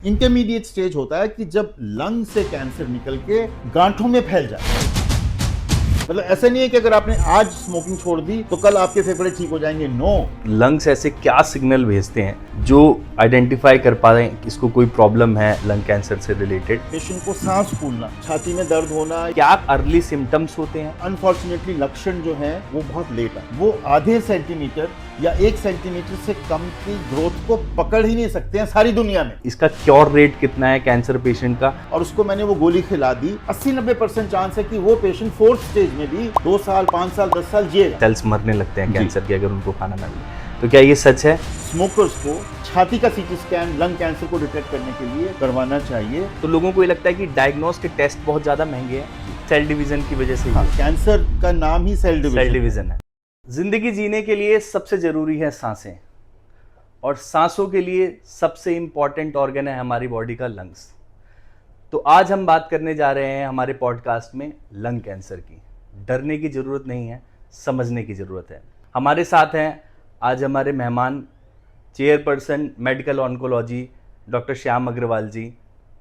Intermediate stage होता है कि जब लंग से कैंसर निकल के गांठों में फैल जाता है। मतलब ऐसा नहीं है कि अगर आपने आज स्मोकिंग छोड़ दी तो कल आपके फेफड़े ठीक हो जाएंगे। नो, लंग्स ऐसे क्या सिग्नल भेजते हैं जो आइडेंटिफाई कर पा रहे हैं कि इसको कोई प्रॉब्लम है लंग कैंसर से रिलेटेड। पेशेंट को सांस फूलना, छाती में दर्द होना, क्या अर्ली सिम्टम्स होते हैं? अनफॉर्चुनेटली लक्षण जो है वो बहुत लेट है। वो आधे सेंटीमीटर या 1 सेंटीमीटर से कम की ग्रोथ को पकड़ ही नहीं सकते हैं सारी दुनिया में। इसका क्योर रेट कितना है कैंसर पेशेंट का? और उसको मैंने वो गोली खिला दी, 80-90% चांस है कि वो पेशेंट 4th स्टेज में भी 2 साल 5 साल 10 साल जिएगा। सेल्स मरने लगते हैं कैंसर के अगर उनको खाना ना मिले। तो क्या ये सच है? स्मोकर्स को छाती का सीटी स्कैन लंग कैंसर को डिटेक्ट करने के लिए करवाना चाहिए। तो लोगों को ये लगता है कि डायग्नोस के टेस्ट बहुत ज्यादा महंगे हैं सेल डिवीजन की वजह से। कैंसर का नाम ही सेल डिवीजन है। जिंदगी जीने के लिए सबसे जरूरी है सांसें, और सांसों के लिए सबसे इंपॉर्टेंट ऑर्गन है हमारी बॉडी का लंग्स। तो आज हम बात करने जा रहे हैं हमारे पॉडकास्ट में लंग कैंसर की। डरने की जरूरत नहीं है, समझने की जरूरत है। हमारे साथ हैं आज हमारे मेहमान, chairperson medical oncology doctor Shyam Agarwal ji,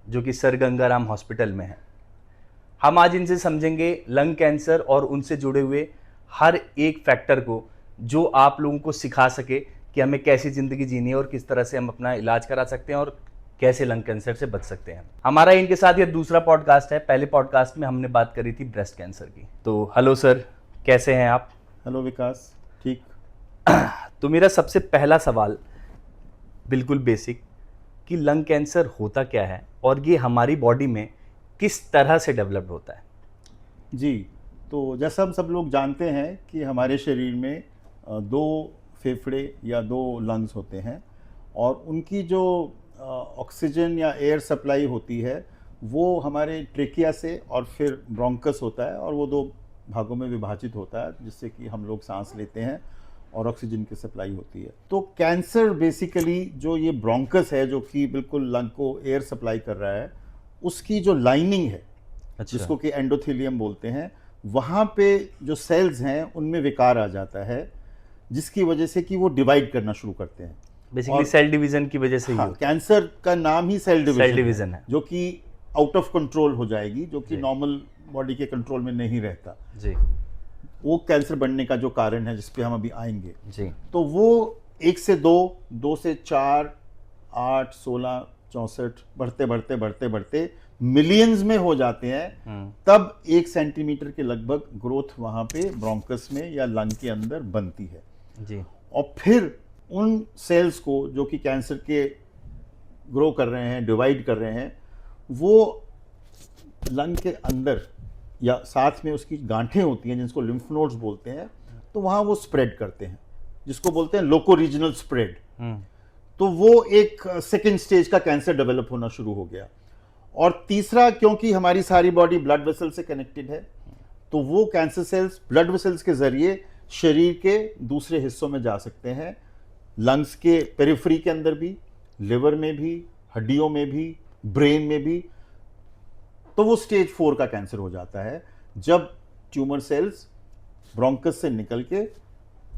जो कि सर गंगाराम हॉस्पिटल में हैं। हम आज इनसे समझेंगे लंग कैंसर और उनसे जुड़े हुए हर एक फैक्टर को, जो आप लोगों को सिखा सके कि हमें कैसी ज़िंदगी जीनी है और किस तरह से हम अपना इलाज करा सकते हैं और कैसे लंग कैंसर से बच सकते हैं। हमारा इनके साथ ये दूसरा पॉडकास्ट है। पहले पॉडकास्ट में हमने बात करी थी ब्रेस्ट कैंसर की। तो हेलो सर, कैसे हैं आप? हेलो विकास, ठीक। तो मेरा सबसे पहला सवाल बिल्कुल बेसिक, कि लंग कैंसर होता क्या है और ये हमारी बॉडी में किस तरह से डेवलप्ड होता है? जी, तो जैसा हम सब लोग जानते हैं कि हमारे शरीर में 2 फेफड़े या 2 लंग्स होते हैं, और उनकी जो ऑक्सीजन या एयर सप्लाई होती है वो हमारे ट्रेकिया से और फिर ब्रोंकस होता है, और वो 2 भागों में विभाजित होता है, जिससे कि हम लोग सांस लेते हैं और ऑक्सीजन की सप्लाई होती है। तो कैंसर बेसिकली जो ये ब्रोंकस है, जो कि बिल्कुल लंग को एयर सप्लाई कर रहा है, उसकी जो लाइनिंग है, जिसको कि एंडोथेलियम बोलते हैं, वहाँ पे जो सेल्स हैं उनमें विकार आ जाता है, जिसकी वजह से कि वो डिवाइड करना शुरू करते हैं। बेसिकली सेल डिवीजन की वजह से ही कैंसर का नाम ही सेल डिवीजन है, जो कि आउट ऑफ कंट्रोल हो जाएगी, जो कि नॉर्मल बॉडी के कंट्रोल में नहीं रहता जी। वो कैंसर बनने का जो कारण है, जिस पे हम अभी आएंगे जी। तो वो 1 से 2, 2 से 4, 8, 16, 64 बढ़ते बढ़ते बढ़ते बढ़ते मिलियंस में हो जाते हैं। तब 1 सेंटीमीटर के लगभग ग्रोथ वहां पे ब्रोंकस में या लंग के अंदर बनती है जी। और फिर उन सेल्स को जो कि कैंसर के ग्रो कर रहे हैं, डिवाइड कर रहे हैं, वो लंग के अंदर या साथ में उसकी गांठें होती हैं, जिसको लिम्फ नोड्स बोलते हैं, तो वहाँ वो स्प्रेड करते हैं, जिसको बोलते हैं लोको रीजनल स्प्रेड। तो वो एक सेकेंड स्टेज का कैंसर डेवलप होना शुरू हो गया। और तीसरा, क्योंकि हमारी सारी बॉडी ब्लड वेसल से कनेक्टेड है, तो वो कैंसर सेल्स ब्लड वेसल्स के जरिए शरीर के दूसरे हिस्सों में जा सकते हैं, लंग्स के पेरिफेरी के अंदर भी, लिवर में भी, हड्डियों में भी, ब्रेन में भी। तो वो स्टेज 4 का कैंसर हो जाता है, जब ट्यूमर सेल्स ब्रोंकस से निकल के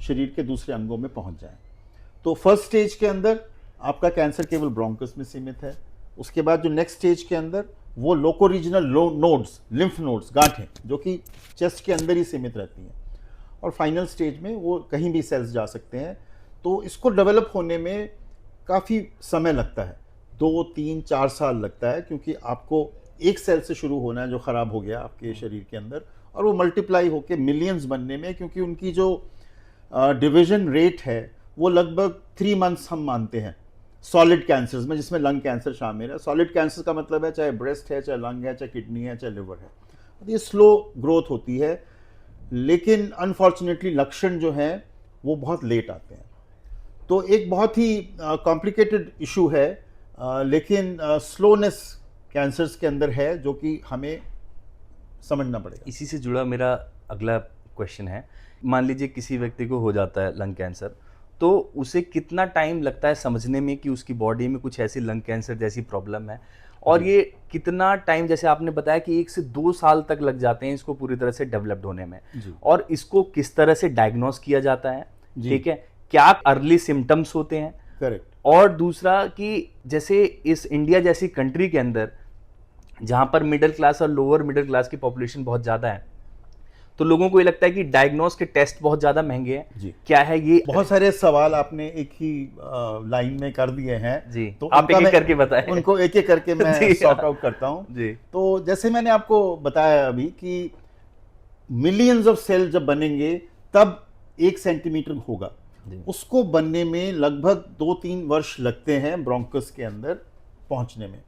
शरीर के दूसरे अंगों में पहुंच जाएं। तो फर्स्ट स्टेज के अंदर आपका कैंसर केवल ब्रोंकस में सीमित है। उसके बाद जो नेक्स्ट स्टेज के अंदर वो लोको रीजनल नोड्स, लिम्फ नोड्स, गांठें, जो कि चेस्ट के अंदर ही सीमित रहती हैं, और फाइनल स्टेज में वो कहीं भी सेल्स जा सकते हैं। तो इसको डेवलप होने में काफ़ी समय लगता है, 2, 3, 4 साल लगता है, क्योंकि आपको एक सेल से शुरू होना है जो ख़राब हो गया आपके शरीर के अंदर, और वो मल्टीप्लाई होकर मिलियंस बनने में, क्योंकि उनकी जो डिवीजन रेट है वो लगभग 3 मंथ्स हम मानते हैं सॉलिड कैंसर्स में, जिसमें लंग कैंसर शामिल है। सॉलिड कैंसर का मतलब है चाहे ब्रेस्ट है, चाहे लंग है, चाहे किडनी है, चाहे लिवर है। ये स्लो ग्रोथ होती है, लेकिन अनफॉर्चुनेटली लक्षण जो हैं वो बहुत लेट आते हैं। तो एक बहुत ही कॉम्प्लिकेटेड इशू है, लेकिन स्लोनेस कैंसर्स के अंदर है, जो कि हमें समझना पड़ेगा। इसी से जुड़ा मेरा अगला क्वेश्चन है, मान लीजिए किसी व्यक्ति को हो जाता है लंग कैंसर, तो उसे कितना टाइम लगता है समझने में कि उसकी बॉडी में कुछ ऐसी लंग कैंसर जैसी प्रॉब्लम है, और ये कितना टाइम, जैसे आपने बताया कि 1 से 2 साल तक लग जाते हैं इसको पूरी तरह से डेवलप्ड होने में, और इसको किस तरह से डायग्नोस किया जाता है, ठीक है, क्या अर्ली सिम्टम्स होते हैं, करेक्ट। और दूसरा कि जैसे इस इंडिया जैसी कंट्री के अंदर जहां पर मिडिल क्लास और लोअर मिडिल क्लास की पॉपुलेशन बहुत ज़्यादा है, तो लोगों को ये लगता है कि डायग्नोस के टेस्ट बहुत ज़्यादा महंगे हैं। जी। क्या है ये? बहुत सारे सवाल आपने एक ही लाइन में कर दिए हैं। जी, तो आप उनका एक-एक मैं- करके बताएं। उनको एक एक करके मैं जी, सॉर्ट आउट करता हूँ। जी। तो जैसे मैंने आपको बताया अभी कि मिलियंस ऑफ सेल जब बनेंगे तब 1 सेंटीमीटर होगा। जी। उसको बनने में लगभग 2-3 वर्ष लगते हैं ब्रोंकस के अंदर पहुंचने में,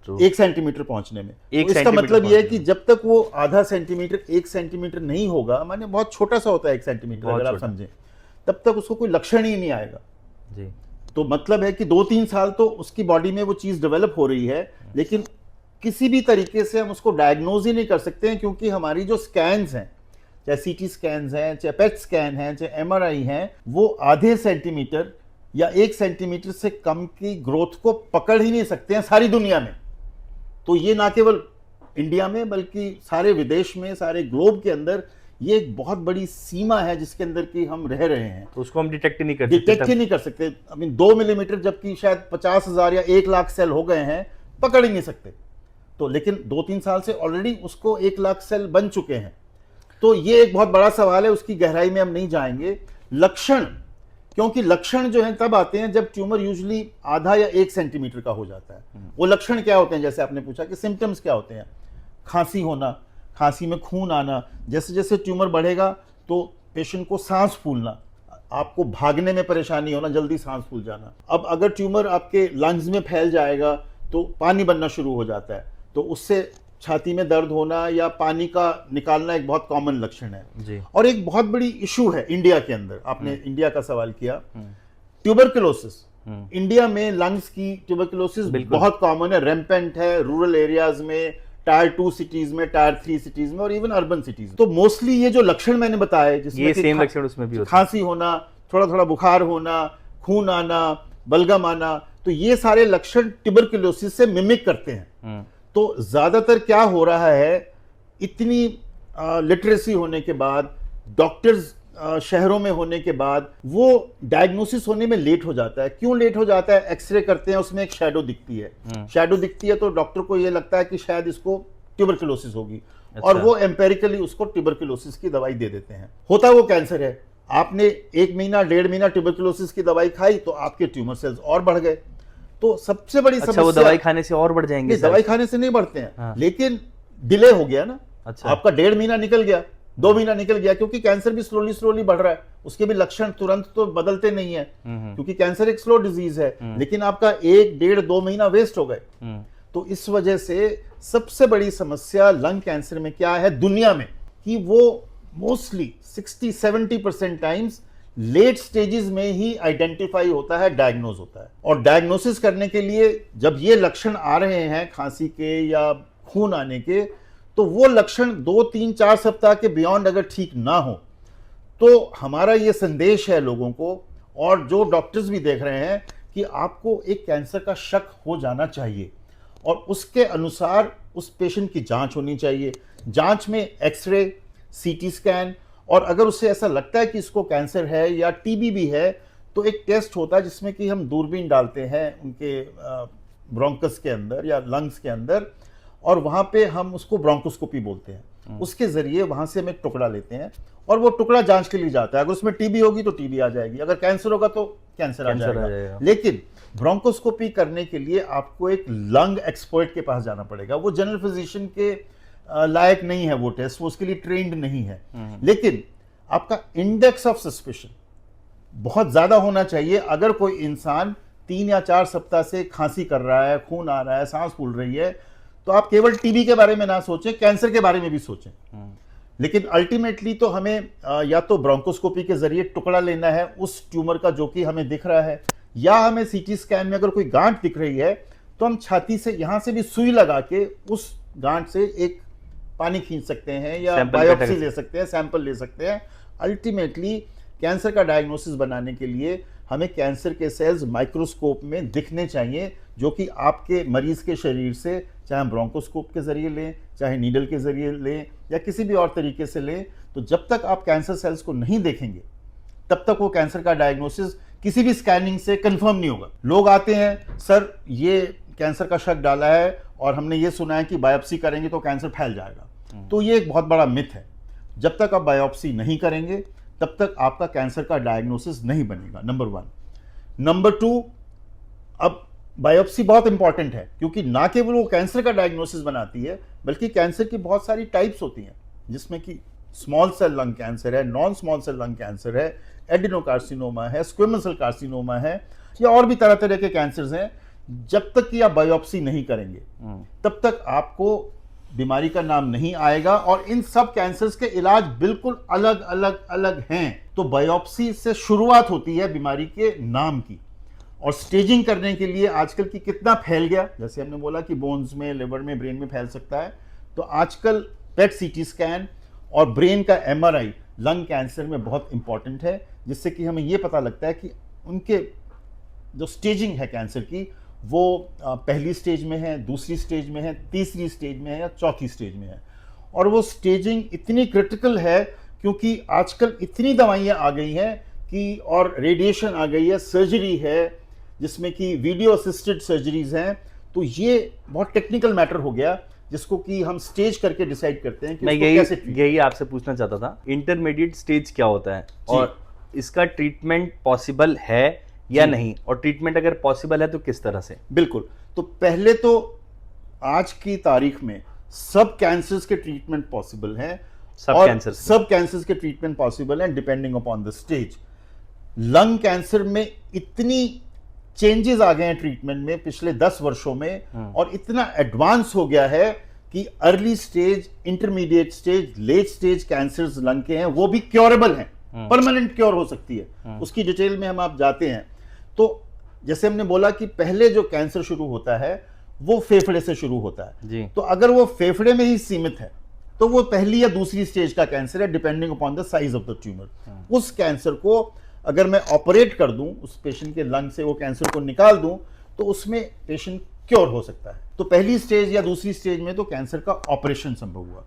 True. 1 सेंटीमीटर पहुंचने में। एक तो इसका सेंटीमीटर मतलब यह है पहुंचने कि जब तक वो आधा सेंटीमीटर 1 सेंटीमीटर नहीं होगा, माने बहुत छोटा सा होता है 1 सेंटीमीटर बहुत अगर आप छोटा। समझें, तब तक उसको कोई लक्षण ही नहीं आएगा। जी। तो मतलब है कि 2-3 साल तो उसकी बॉडी में वो चीज़ डेवलप हो रही है, लेकिन किसी भी तरीके से हम उसको डायग्नोज ही नहीं कर सकते हैं, क्योंकि हमारी जो स्कैन्स हैं, चाहे सीटी स्कैन्स हैं, चाहे पेट स्कैन हैं, चाहे एमआरआई हैं, वो आधे सेंटीमीटर या 1 सेंटीमीटर से कम की ग्रोथ को पकड़ ही नहीं सकते हैं सारी दुनिया में। तो ये ना केवल इंडिया में बल्कि सारे विदेश में, सारे ग्लोब के अंदर ये एक बहुत बड़ी सीमा है जिसके अंदर की हम रह रहे हैं। तो उसको हम डिटेक्ट ही नहीं कर सकते। डिटेक्ट ही नहीं कर सकते। आई मीन 2 मिलीमीटर जबकि शायद 50,000 या 1 लाख सेल हो गए हैं, पकड़ ही नहीं सकते। तो लेकिन 2-3 साल से ऑलरेडी उसको 1 लाख सेल बन चुके हैं। तो ये एक बहुत बड़ा सवाल है, उसकी गहराई में हम नहीं जाएंगे। लक्षण, क्योंकि लक्षण जो है तब आते हैं जब ट्यूमर यूजुअली आधा या 1 सेंटीमीटर का हो जाता है। वो लक्षण क्या होते हैं, जैसे आपने पूछा कि सिम्टम्स क्या होते हैं? खांसी होना, खांसी में खून आना, जैसे जैसे ट्यूमर बढ़ेगा तो पेशेंट को सांस फूलना, आपको भागने में परेशानी होना, जल्दी सांस फूल जाना। अब अगर ट्यूमर आपके लंग्स में फैल जाएगा तो पानी बनना शुरू हो जाता है, तो उससे छाती में दर्द होना या पानी का निकालना एक बहुत कॉमन लक्षण है। जी। और एक बहुत बड़ी इशू है इंडिया के अंदर, आपने इंडिया का सवाल किया, ट्यूबरकुलोसिस। इंडिया में लंग्स की ट्यूबरकुलोसिस बहुत कॉमन है, रैम्पेंट है, रूरल एरियाज में, टायर 2 सिटीज में, टायर 3 सिटीज में और इवन अर्बन सिटीज में। तो मोस्टली ये जो लक्षण मैंने बताए, जिसमें ये कि सेम लक्षण उसमें भी होता है। खांसी होना, थोड़ा थोड़ा बुखार होना, खून आना, बलगम आना, तो ये सारे लक्षण ट्यूबरकुलोसिस से मिमिक करते हैं। तो ज्यादातर क्या हो रहा है, इतनी लिटरेसी होने के बाद, डॉक्टर्स शहरों में होने के बाद, वो डायग्नोसिस होने में लेट हो जाता है। क्यों लेट हो जाता है? एक्सरे करते हैं, उसमें एक शैडो दिखती है। शैडो दिखती है तो डॉक्टर को ये लगता है कि शायद इसको ट्यूबरकुलोसिस होगी। अच्छा। और वो एम्पेरिकली उसको ट्यूबरकुलोसिस की दवाई दे देते हैं। होता वो कैंसर है। आपने 1 महीना 1.5 महीना ट्यूबरकुलोसिस की दवाई खाई तो आपके ट्यूमर सेल्स और बढ़ गए। तो सबसे बड़ी अच्छा, समस्या, वो दवाई खाने से और बढ़ जाएंगे? नहीं, दवाई खाने से नहीं बढ़ते हैं। हाँ। लेकिन डिले हो गया ना। अच्छा। आपका 1.5 महीना निकल गया, 2 महीना निकल गया, क्योंकि कैंसर भी स्लोली बढ़ रहा है। उसके भी लक्षण तुरंत तो बदलते नहीं है, क्योंकि कैंसर एक स्लो डिजीज है। लेकिन आपका 1, 1.5, 2 महीना वेस्ट हो गए। तो इस वजह से सबसे बड़ी समस्या लंग कैंसर में क्या है दुनिया में, कि वो मोस्टली 60-70% टाइम्स लेट स्टेजेस में ही आइडेंटिफाई होता है, डायग्नोज होता है। और डायग्नोसिस करने के लिए जब ये लक्षण आ रहे हैं खांसी के या खून आने के, तो वो लक्षण 2, 3, 4 सप्ताह के बियॉन्ड अगर ठीक ना हो, तो हमारा ये संदेश है लोगों को, और जो डॉक्टर्स भी देख रहे हैं, कि आपको एक कैंसर का शक हो जाना चाहिए और उसके अनुसार उस पेशेंट की जांच होनी चाहिए। जांच में एक्सरे, सीटी स्कैन, और अगर उससे ऐसा लगता है कि इसको कैंसर है या टीबी भी है, तो एक टेस्ट होता है जिसमें कि हम दूरबीन डालते हैं उनके ब्रोंकस के अंदर या लंग्स के अंदर, और वहाँ पे हम उसको ब्रोंकोस्कोपी बोलते हैं। उसके जरिए वहाँ से हम एक टुकड़ा लेते हैं और वो टुकड़ा जांच के लिए जाता है। अगर उसमें टीबी होगी तो टीबी आ जाएगी, अगर कैंसर होगा तो कैंसर आ जाएगा। लेकिन ब्रोंकोस्कोपी करने के लिए आपको एक लंग एक्सपर्ट के पास जाना पड़ेगा। वो जनरल फिजिशियन के लायक नहीं है वो टेस्ट, वो उसके लिए ट्रेंड नहीं है। लेकिन आपका इंडेक्स ऑफ सस्पिशन बहुत ज्यादा होना चाहिए। अगर कोई इंसान 3 या 4 सप्ताह से खांसी कर रहा है, खून आ रहा है, सांस फूल रही है, तो आप केवल टीबी के बारे में ना सोचें, कैंसर के बारे में भी सोचें। लेकिन अल्टीमेटली तो हमें या तो ब्रोंकोस्कोपी के जरिए टुकड़ा लेना है उस ट्यूमर का जो कि हमें दिख रहा है, या हमें सीटी स्कैन में अगर कोई गांठ दिख रही है तो हम छाती से यहां से भी सुई लगा के उस गांठ से एक पानी खींच सकते हैं या बायोप्सी ले सकते हैं, सैंपल ले सकते हैं। अल्टीमेटली कैंसर का डायग्नोसिस बनाने के लिए हमें कैंसर के सेल्स माइक्रोस्कोप में दिखने चाहिए, जो कि आपके मरीज के शरीर से, चाहे हम ब्रोंकोस्कोप के जरिए लें, चाहे नीडल के जरिए लें, या किसी भी और तरीके से लें, तो जब तक आप कैंसर सेल्स को नहीं देखेंगे तब तक वो कैंसर का डायग्नोसिस किसी भी स्कैनिंग से कंफर्म नहीं होगा। लोग आते हैं, सर ये कैंसर का शक डाला है और हमने ये सुना है कि बायोप्सी करेंगे तो कैंसर फैल जाएगा। तो ये एक बहुत बड़ा मिथ है। जब तक आप बायोप्सी नहीं करेंगे तब तक आपका कैंसर का डायग्नोसिस नहीं बनेगा, नंबर 1। नंबर 2, अब बायोप्सी बहुत इंपॉर्टेंट है क्योंकि ना केवल वो कैंसर का डायग्नोसिस बनाती है बल्कि कैंसर की बहुत सारी टाइप्स होती हैं, जिसमें कि स्मॉल सेल लंग कैंसर है, non small cell lung cancer है, एडिनोकार्सिनोमा है, स्क्वेमस सेल कार्सिनोमा है, या और भी तरह तरह के कैंसर्स हैं। जब तक कि आप बायोप्सी नहीं करेंगे तब तक आपको बीमारी का नाम नहीं आएगा, और इन सब कैंसर्स के इलाज बिल्कुल अलग अलग अलग हैं। तो बायोप्सी से शुरुआत होती है बीमारी के नाम की। और स्टेजिंग करने के लिए आजकल की कितना फैल गया, जैसे हमने बोला कि बोन्स में, लिवर में, ब्रेन में फैल सकता है, तो आजकल पेट सीटी स्कैन और ब्रेन का एमआरआई लंग कैंसर में बहुत इंपॉर्टेंट है, जिससे कि हमें यह पता लगता है कि उनके जो स्टेजिंग है कैंसर की, वो पहली स्टेज में है, दूसरी स्टेज में है, तीसरी स्टेज में है या चौथी स्टेज में है। और वो स्टेजिंग इतनी क्रिटिकल है क्योंकि आजकल इतनी दवाइयाँ आ गई हैं कि, और रेडिएशन आ गई है, सर्जरी है जिसमें कि वीडियो असिस्टेड सर्जरीज हैं, तो ये बहुत टेक्निकल मैटर हो गया जिसको कि हम स्टेज करके डिसाइड करते हैं कि मैं उसको कैसे treat यही आपसे पूछना चाहता था, इंटरमीडिएट स्टेज क्या होता है और इसका ट्रीटमेंट पॉसिबल है या नहीं, और ट्रीटमेंट अगर पॉसिबल है तो किस तरह से? बिल्कुल। तो पहले तो आज की तारीख में सब कैंसर्स के ट्रीटमेंट पॉसिबल हैं, सब कैंसर्स के ट्रीटमेंट पॉसिबल हैं depending upon the stage. Lung cancer में इतनी चेंजेस आ गए हैं ट्रीटमेंट में पिछले 10 वर्षों में, और इतना एडवांस हो गया है कि early stage, intermediate stage, late stage cancers lung के हैं वो भी क्योरेबल हैं, परमानेंट क्योर हो सकती है। उसकी डिटेल में हम आप जाते हैं तो जैसे हमने बोला कि पहले जो कैंसर शुरू होता है वो फेफड़े से शुरू होता है जी। तो अगर वो फेफड़े में ही सीमित है तो वो पहली या दूसरी स्टेज का कैंसर है, depending upon the size of the tumour. उस कैंसर को अगर मैं ऑपरेट कर दूं, उस पेशेंट के लंग से वो कैंसर को निकाल दूं, तो उसमें पेशेंट क्योर हो सकता है। तो पहली स्टेज या दूसरी स्टेज में तो कैंसर का ऑपरेशन संभव हुआ।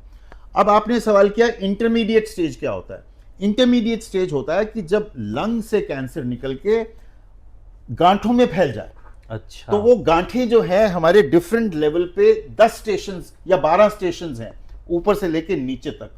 अब आपने सवाल किया इंटरमीडिएट स्टेज क्या होता है। इंटरमीडिएट स्टेज होता है कि जब लंग से कैंसर निकल के गांठों में फैल जाए। अच्छा। तो वो गांठें जो है हमारे डिफरेंट लेवल पे 10 स्टेशंस या 12 स्टेशंस हैं, ऊपर से लेके नीचे तक।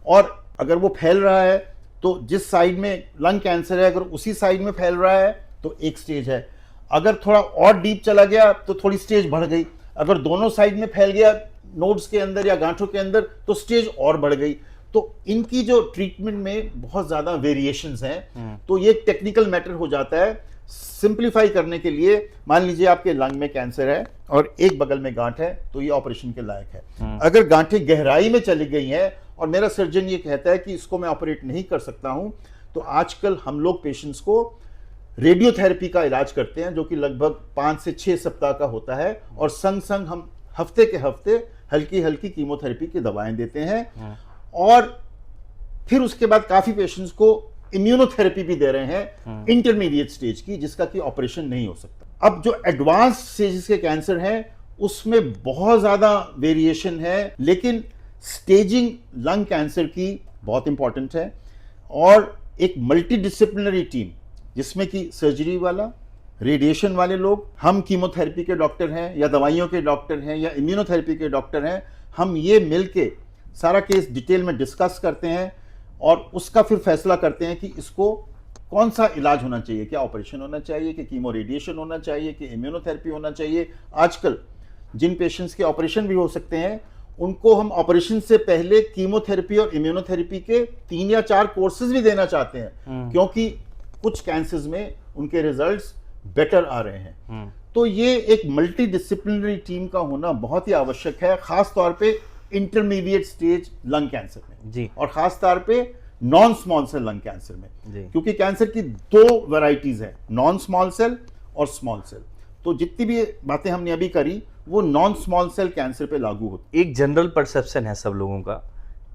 और अगर वो फैल रहा है तो जिस साइड में लंग कैंसर है, अगर उसी साइड में फैल रहा है तो एक स्टेज है। अगर थोड़ा और डीप चला गया तो थोड़ी स्टेज बढ़ गई। अगर दोनों साइड में फैल गया, नोड्स के अंदर या गांठों के अंदर, तो स्टेज और बढ़ गई। तो इनकी जो ट्रीटमेंट में बहुत ज्यादा वेरिएशंस हैं। तो ये टेक्निकल मैटर हो जाता है। सिंप्लीफाई करने के लिए मान लीजिए आपके लंग में कैंसर है और एक बगल में गांठ है, तो ये ऑपरेशन के लायक है। अगर गांठें गहराई में चली गई हैं और मेरा सर्जन ये कहता है कि इसको मैं ऑपरेट नहीं कर सकता हूं, तो आजकल हम लोग पेशेंट्स को रेडियोथेरेपी का इलाज करते हैं, जो कि लगभग 5 से 6 सप्ताह का होता है, और संग संग हम हफ्ते के हफ्ते हल्की हल्की कीमोथेरेपी की दवाएं देते हैं। और फिर उसके बाद काफी पेशेंट्स को इम्यूनोथेरेपी भी दे रहे हैं इंटरमीडिएट स्टेज की, जिसका कि ऑपरेशन नहीं हो सकता। अब जो एडवांस स्टेजेस के कैंसर हैं उसमें बहुत ज्यादा वेरिएशन है, लेकिन स्टेजिंग लंग कैंसर की बहुत इंपॉर्टेंट है। और एक मल्टीडिसिप्लिनरी टीम जिसमें कि सर्जरी वाला, रेडिएशन वाले लोग, हम कीमोथेरेपी के डॉक्टर हैं या दवाइयों के डॉक्टर हैं या इम्यूनोथेरेपी के डॉक्टर हैं, हम ये मिलके सारा केस डिटेल में डिस्कस करते हैं और उसका फिर फैसला करते हैं कि इसको कौन सा इलाज होना चाहिए, क्या ऑपरेशन होना चाहिए, कि कीमो रेडिएशन होना चाहिए, कि इम्यूनोथेरेपी होना चाहिए। आजकल जिन पेशेंट्स के ऑपरेशन भी हो सकते हैं उनको हम ऑपरेशन से पहले कीमोथेरेपी और इम्यूनोथेरेपी के 3 या 4 कोर्सेज भी देना चाहते हैं, क्योंकि कुछ कैंसर्स में उनके रिजल्ट्स बेटर आ रहे हैं। तो ये एक मल्टी डिसिप्लिनरी टीम का होना बहुत ही आवश्यक है, खास तौर पे इंटरमीडिएट स्टेज लंग कैंसर में जी। और खास तौर पे non small cell lung cancer में जी। क्योंकि कैंसर की 2 वैरायटीज है, नॉन स्मॉल सेल और स्मॉल सेल। तो जितनी भी बातें हमने अभी करी वो नॉन स्मॉल सेल कैंसर पे लागू होती। एक जनरल परसेप्शन है सब लोगों का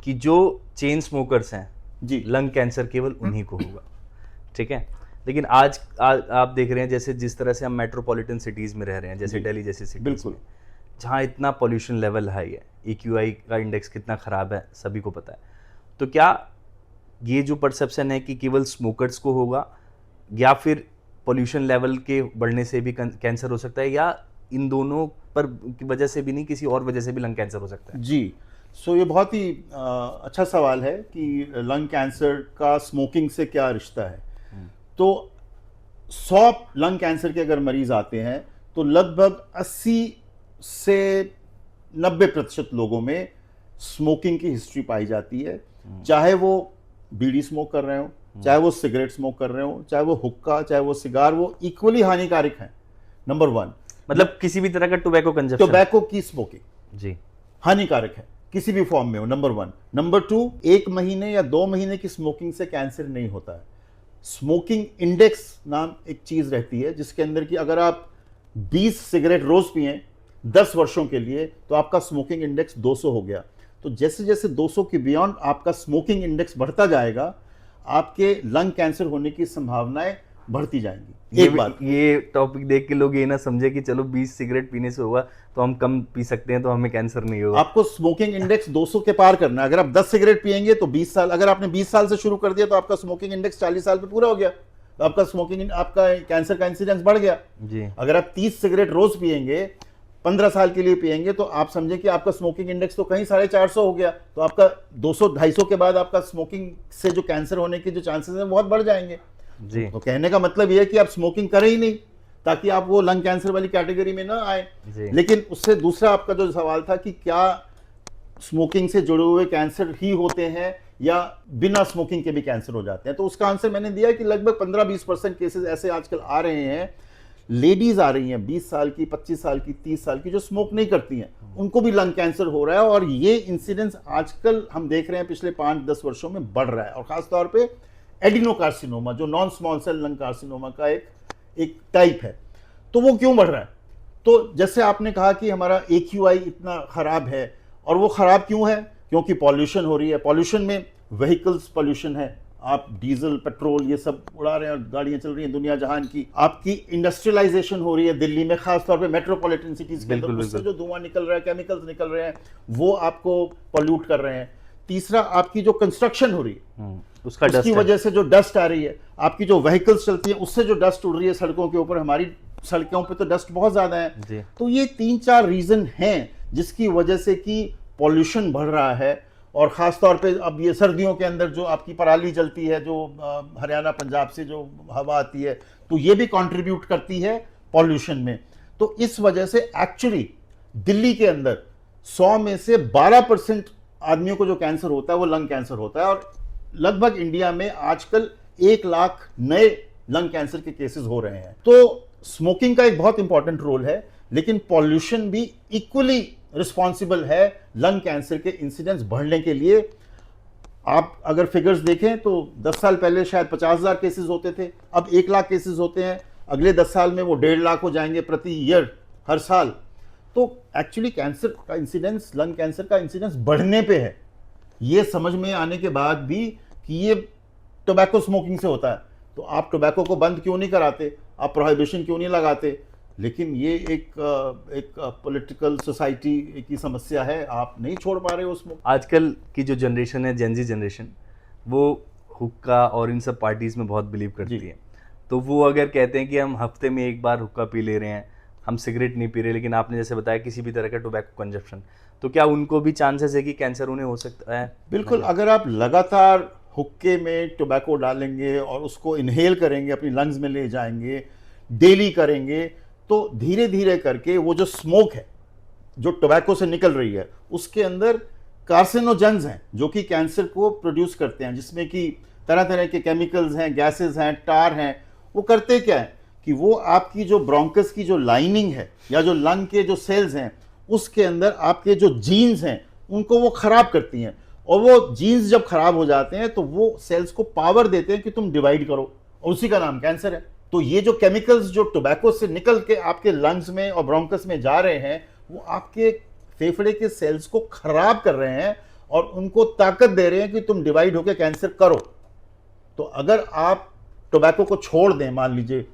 कि जो चेन स्मोकर्स हैं जी, लंग कैंसर केवल उन्हीं को होगा, ठीक है। लेकिन आज आप देख रहे हैं जैसे जिस तरह से हम मेट्रोपॉलिटन सिटीज में रह रहे हैं, जैसे दिल्ली जैसी सिटीज बिल्कुल, में, जहाँ इतना पॉल्यूशन लेवल हाई है, EQI का इंडेक्स कितना ख़राब है सभी को पता है। तो क्या ये जो परसेप्शन है कि केवल स्मोकर्स को होगा, या फिर पोल्यूशन लेवल के बढ़ने से भी कैंसर हो सकता है, या इन दोनों पर की वजह से भी नहीं, किसी और वजह से भी लंग कैंसर हो सकता है? जी, सो ये बहुत ही अच्छा सवाल है कि लंग कैंसर का स्मोकिंग से क्या रिश्ता है। तो 100 लंग कैंसर के अगर मरीज आते हैं तो लगभग 80 से 90% लोगों में स्मोकिंग की हिस्ट्री पाई जाती है, चाहे वो बीड़ी स्मोक कर रहे हो, चाहे वो सिगरेट स्मोक कर रहे हो, चाहे वो हुक्का, चाहे वो सिगार, वो इक्वली हानिकारक है। नंबर 1, मतलब किसी भी तरह का टोबैको कंजप्शन, टोबैको की स्मोकिंग जी, हानिकारक है किसी भी फॉर्म में हो। नंबर 1। नंबर 2, 1 महीने या 2 महीने की स्मोकिंग से कैंसर नहीं होता है। स्मोकिंग इंडेक्स नाम एक चीज रहती है जिसके अंदर कि अगर आप 20 सिगरेट रोज पिए 10 वर्षों के लिए तो आपका स्मोकिंग इंडेक्स 200 हो गया। तो जैसे जैसे 200 के बियॉन्ड आपका स्मोकिंग इंडेक्स बढ़ता जाएगा, आपके लंग कैंसर होने की संभावनाएं बढ़ती जाएंगी। एक बात, ये टॉपिक देख के लोग ये ना समझे कि चलो 20 सिगरेट पीने से होगा तो हम कम पी सकते हैं तो हमें कैंसर नहीं होगा। आपको स्मोकिंग इंडेक्स 200 के पार करना है। अगर आप 10 सिगरेट पिएंगे तो 20 साल, अगर आपने 20 साल से शुरू कर दिया तो आपका स्मोकिंग इंडेक्स 40 साल पे पूरा हो गया, तो आपका कैंसर का इंसिडेंस बढ़ गया जी। अगर आप 30 सिगरेट रोज पिएंगे, 15 साल के लिए पिएंगे, तो आप समझे कि आपका स्मोकिंग इंडेक्स तो कहीं 450 हो गया, तो आपका 200-250 के बाद आपका स्मोकिंग से जो कैंसर होने के जो चांसेस हैं बहुत बढ़ जाएंगे। जी। तो कहने का मतलब यह है कि आप स्मोकिंग करें ही नहीं ताकि आप वो लंग कैंसर वाली कैटेगरी में ना आए। लेकिन उससे दूसरा आपका जो सवाल था कि क्या स्मोकिंग से जुड़े हुए कैंसर ही होते हैं या बिना स्मोकिंग के भी कैंसर हो जाते हैं, तो उसका आंसर मैंने दिया कि लगभग 15-20% केसेस ऐसे आजकल आ रहे हैं। लेडीज आ रही हैं 20 साल की, 25 साल की, 30 साल की, जो स्मोक नहीं करती हैं, उनको भी लंग कैंसर हो रहा है। और ये इंसिडेंस आजकल हम देख रहे हैं पिछले 5-10 वर्षों में बढ़ रहा है। और खासतौर पे एडिनोकार्सिनोमा, जो non small cell lung carcinoma का एक टाइप है, तो वो क्यों बढ़ रहा है? तो जैसे आपने कहा कि हमारा AQI इतना खराब है, और वो खराब क्यों है? क्योंकि पॉल्यूशन हो रही है। पॉल्यूशन में व्हीकल्स पॉल्यूशन है, आप डीजल पेट्रोल ये सब उड़ा रहे हैं और गाड़ियां चल रही हैं दुनिया जहान की। आपकी इंडस्ट्रियलाइजेशन हो रही है दिल्ली में, खासतौर पे मेट्रोपॉलिटन सिटीज के अंदर, उससे जो धुआं निकल रहा है, केमिकल्स निकल रहे हैं, वो आपको पॉल्यूट कर रहे हैं। तीसरा, आपकी जो कंस्ट्रक्शन हो रही है उसकी वजह से जो डस्ट आ रही है, आपकी जो व्हीकल्स चलती है उससे जो डस्ट उड़ रही है सड़कों के ऊपर, हमारी सड़कों पे तो डस्ट बहुत ज्यादा है। तो ये 3-4 रीजन हैं जिसकी वजह से कि पॉल्यूशन बढ़ रहा है। और खासतौर पे अब ये सर्दियों के अंदर जो आपकी पराली जलती है, जो हरियाणा पंजाब से जो हवा आती है, तो ये भी कंट्रीब्यूट करती है पॉल्यूशन में। तो इस वजह से एक्चुअली दिल्ली के अंदर 100 में से 12% आदमियों को जो कैंसर होता है वो लंग कैंसर होता है। और लगभग इंडिया में आजकल 1 लाख नए लंग कैंसर के केसेस हो रहे हैं। तो स्मोकिंग का एक बहुत इंपॉर्टेंट रोल है, लेकिन पॉल्यूशन भी इक्वली रिस्पॉन्सिबल है लंग कैंसर के इंसिडेंस बढ़ने के लिए। आप अगर फिगर्स देखें तो 10 साल पहले शायद 50,000 केसेस होते थे, अब 1 लाख केसेस होते हैं। अगले 10 साल में वो 1.5 लाख हो जाएंगे प्रति ईयर, हर साल। तो एक्चुअली कैंसर का इंसिडेंस, लंग कैंसर का इंसिडेंस बढ़ने पे है, ये समझ में आने के बाद भी कि ये टोबैको स्मोकिंग से होता है। तो आप टोबैको को बंद क्यों नहीं कराते, आप प्रोहिबिशन क्यों नहीं लगाते? लेकिन ये एक पॉलिटिकल सोसाइटी की समस्या है, आप नहीं छोड़ पा रहे हो उसमें। आजकल की जो जनरेशन है, जेनजी जनरेशन, वो हुक्का और इन सब पार्टीज में बहुत बिलीव करती है। तो वो अगर कहते हैं कि हम हफ्ते में 1 बार हुक्का पी ले रहे हैं, हम सिगरेट नहीं पी रहे, लेकिन आपने जैसे बताया किसी भी तरह का टोबैको कंजप्शन, तो क्या उनको भी चांसेस है कि कैंसर उन्हें हो सकता है? बिल्कुल। अगर आप लगातार हुक्के में टोबैको डालेंगे और उसको इनहेल करेंगे, अपनी लंग्स में ले जाएंगे, डेली करेंगे, तो धीरे धीरे करके वो जो स्मोक है जो टोबैको से निकल रही है, उसके अंदर कार्सिनोजेंस हैं जो कि कैंसर को प्रोड्यूस करते हैं, जिसमें कि तरह तरह के केमिकल्स हैं, गैसेस हैं, टार हैं। वो करते क्या है कि वो आपकी जो ब्रोंकस की जो लाइनिंग है या जो लंग के जो सेल्स हैं, उसके अंदर आपके जो जीन्स हैं उनको वो खराब करती हैं। और वो जीन्स जब खराब हो जाते हैं तो वो सेल्स को पावर देते हैं कि तुम डिवाइड करो, और उसी का नाम कैंसर है। तो ये जो केमिकल्स जो टोबैको से निकल के आपके लंग्स में और ब्रोंकस में जा रहे हैं, वो आपके फेफड़े के सेल्स को खराब कर रहे हैं और उनको ताकत दे रहे हैं कि तुम डिवाइड होकर कैंसर करो। तो अगर आप टोबैको को छोड़ दें, मान लीजिए,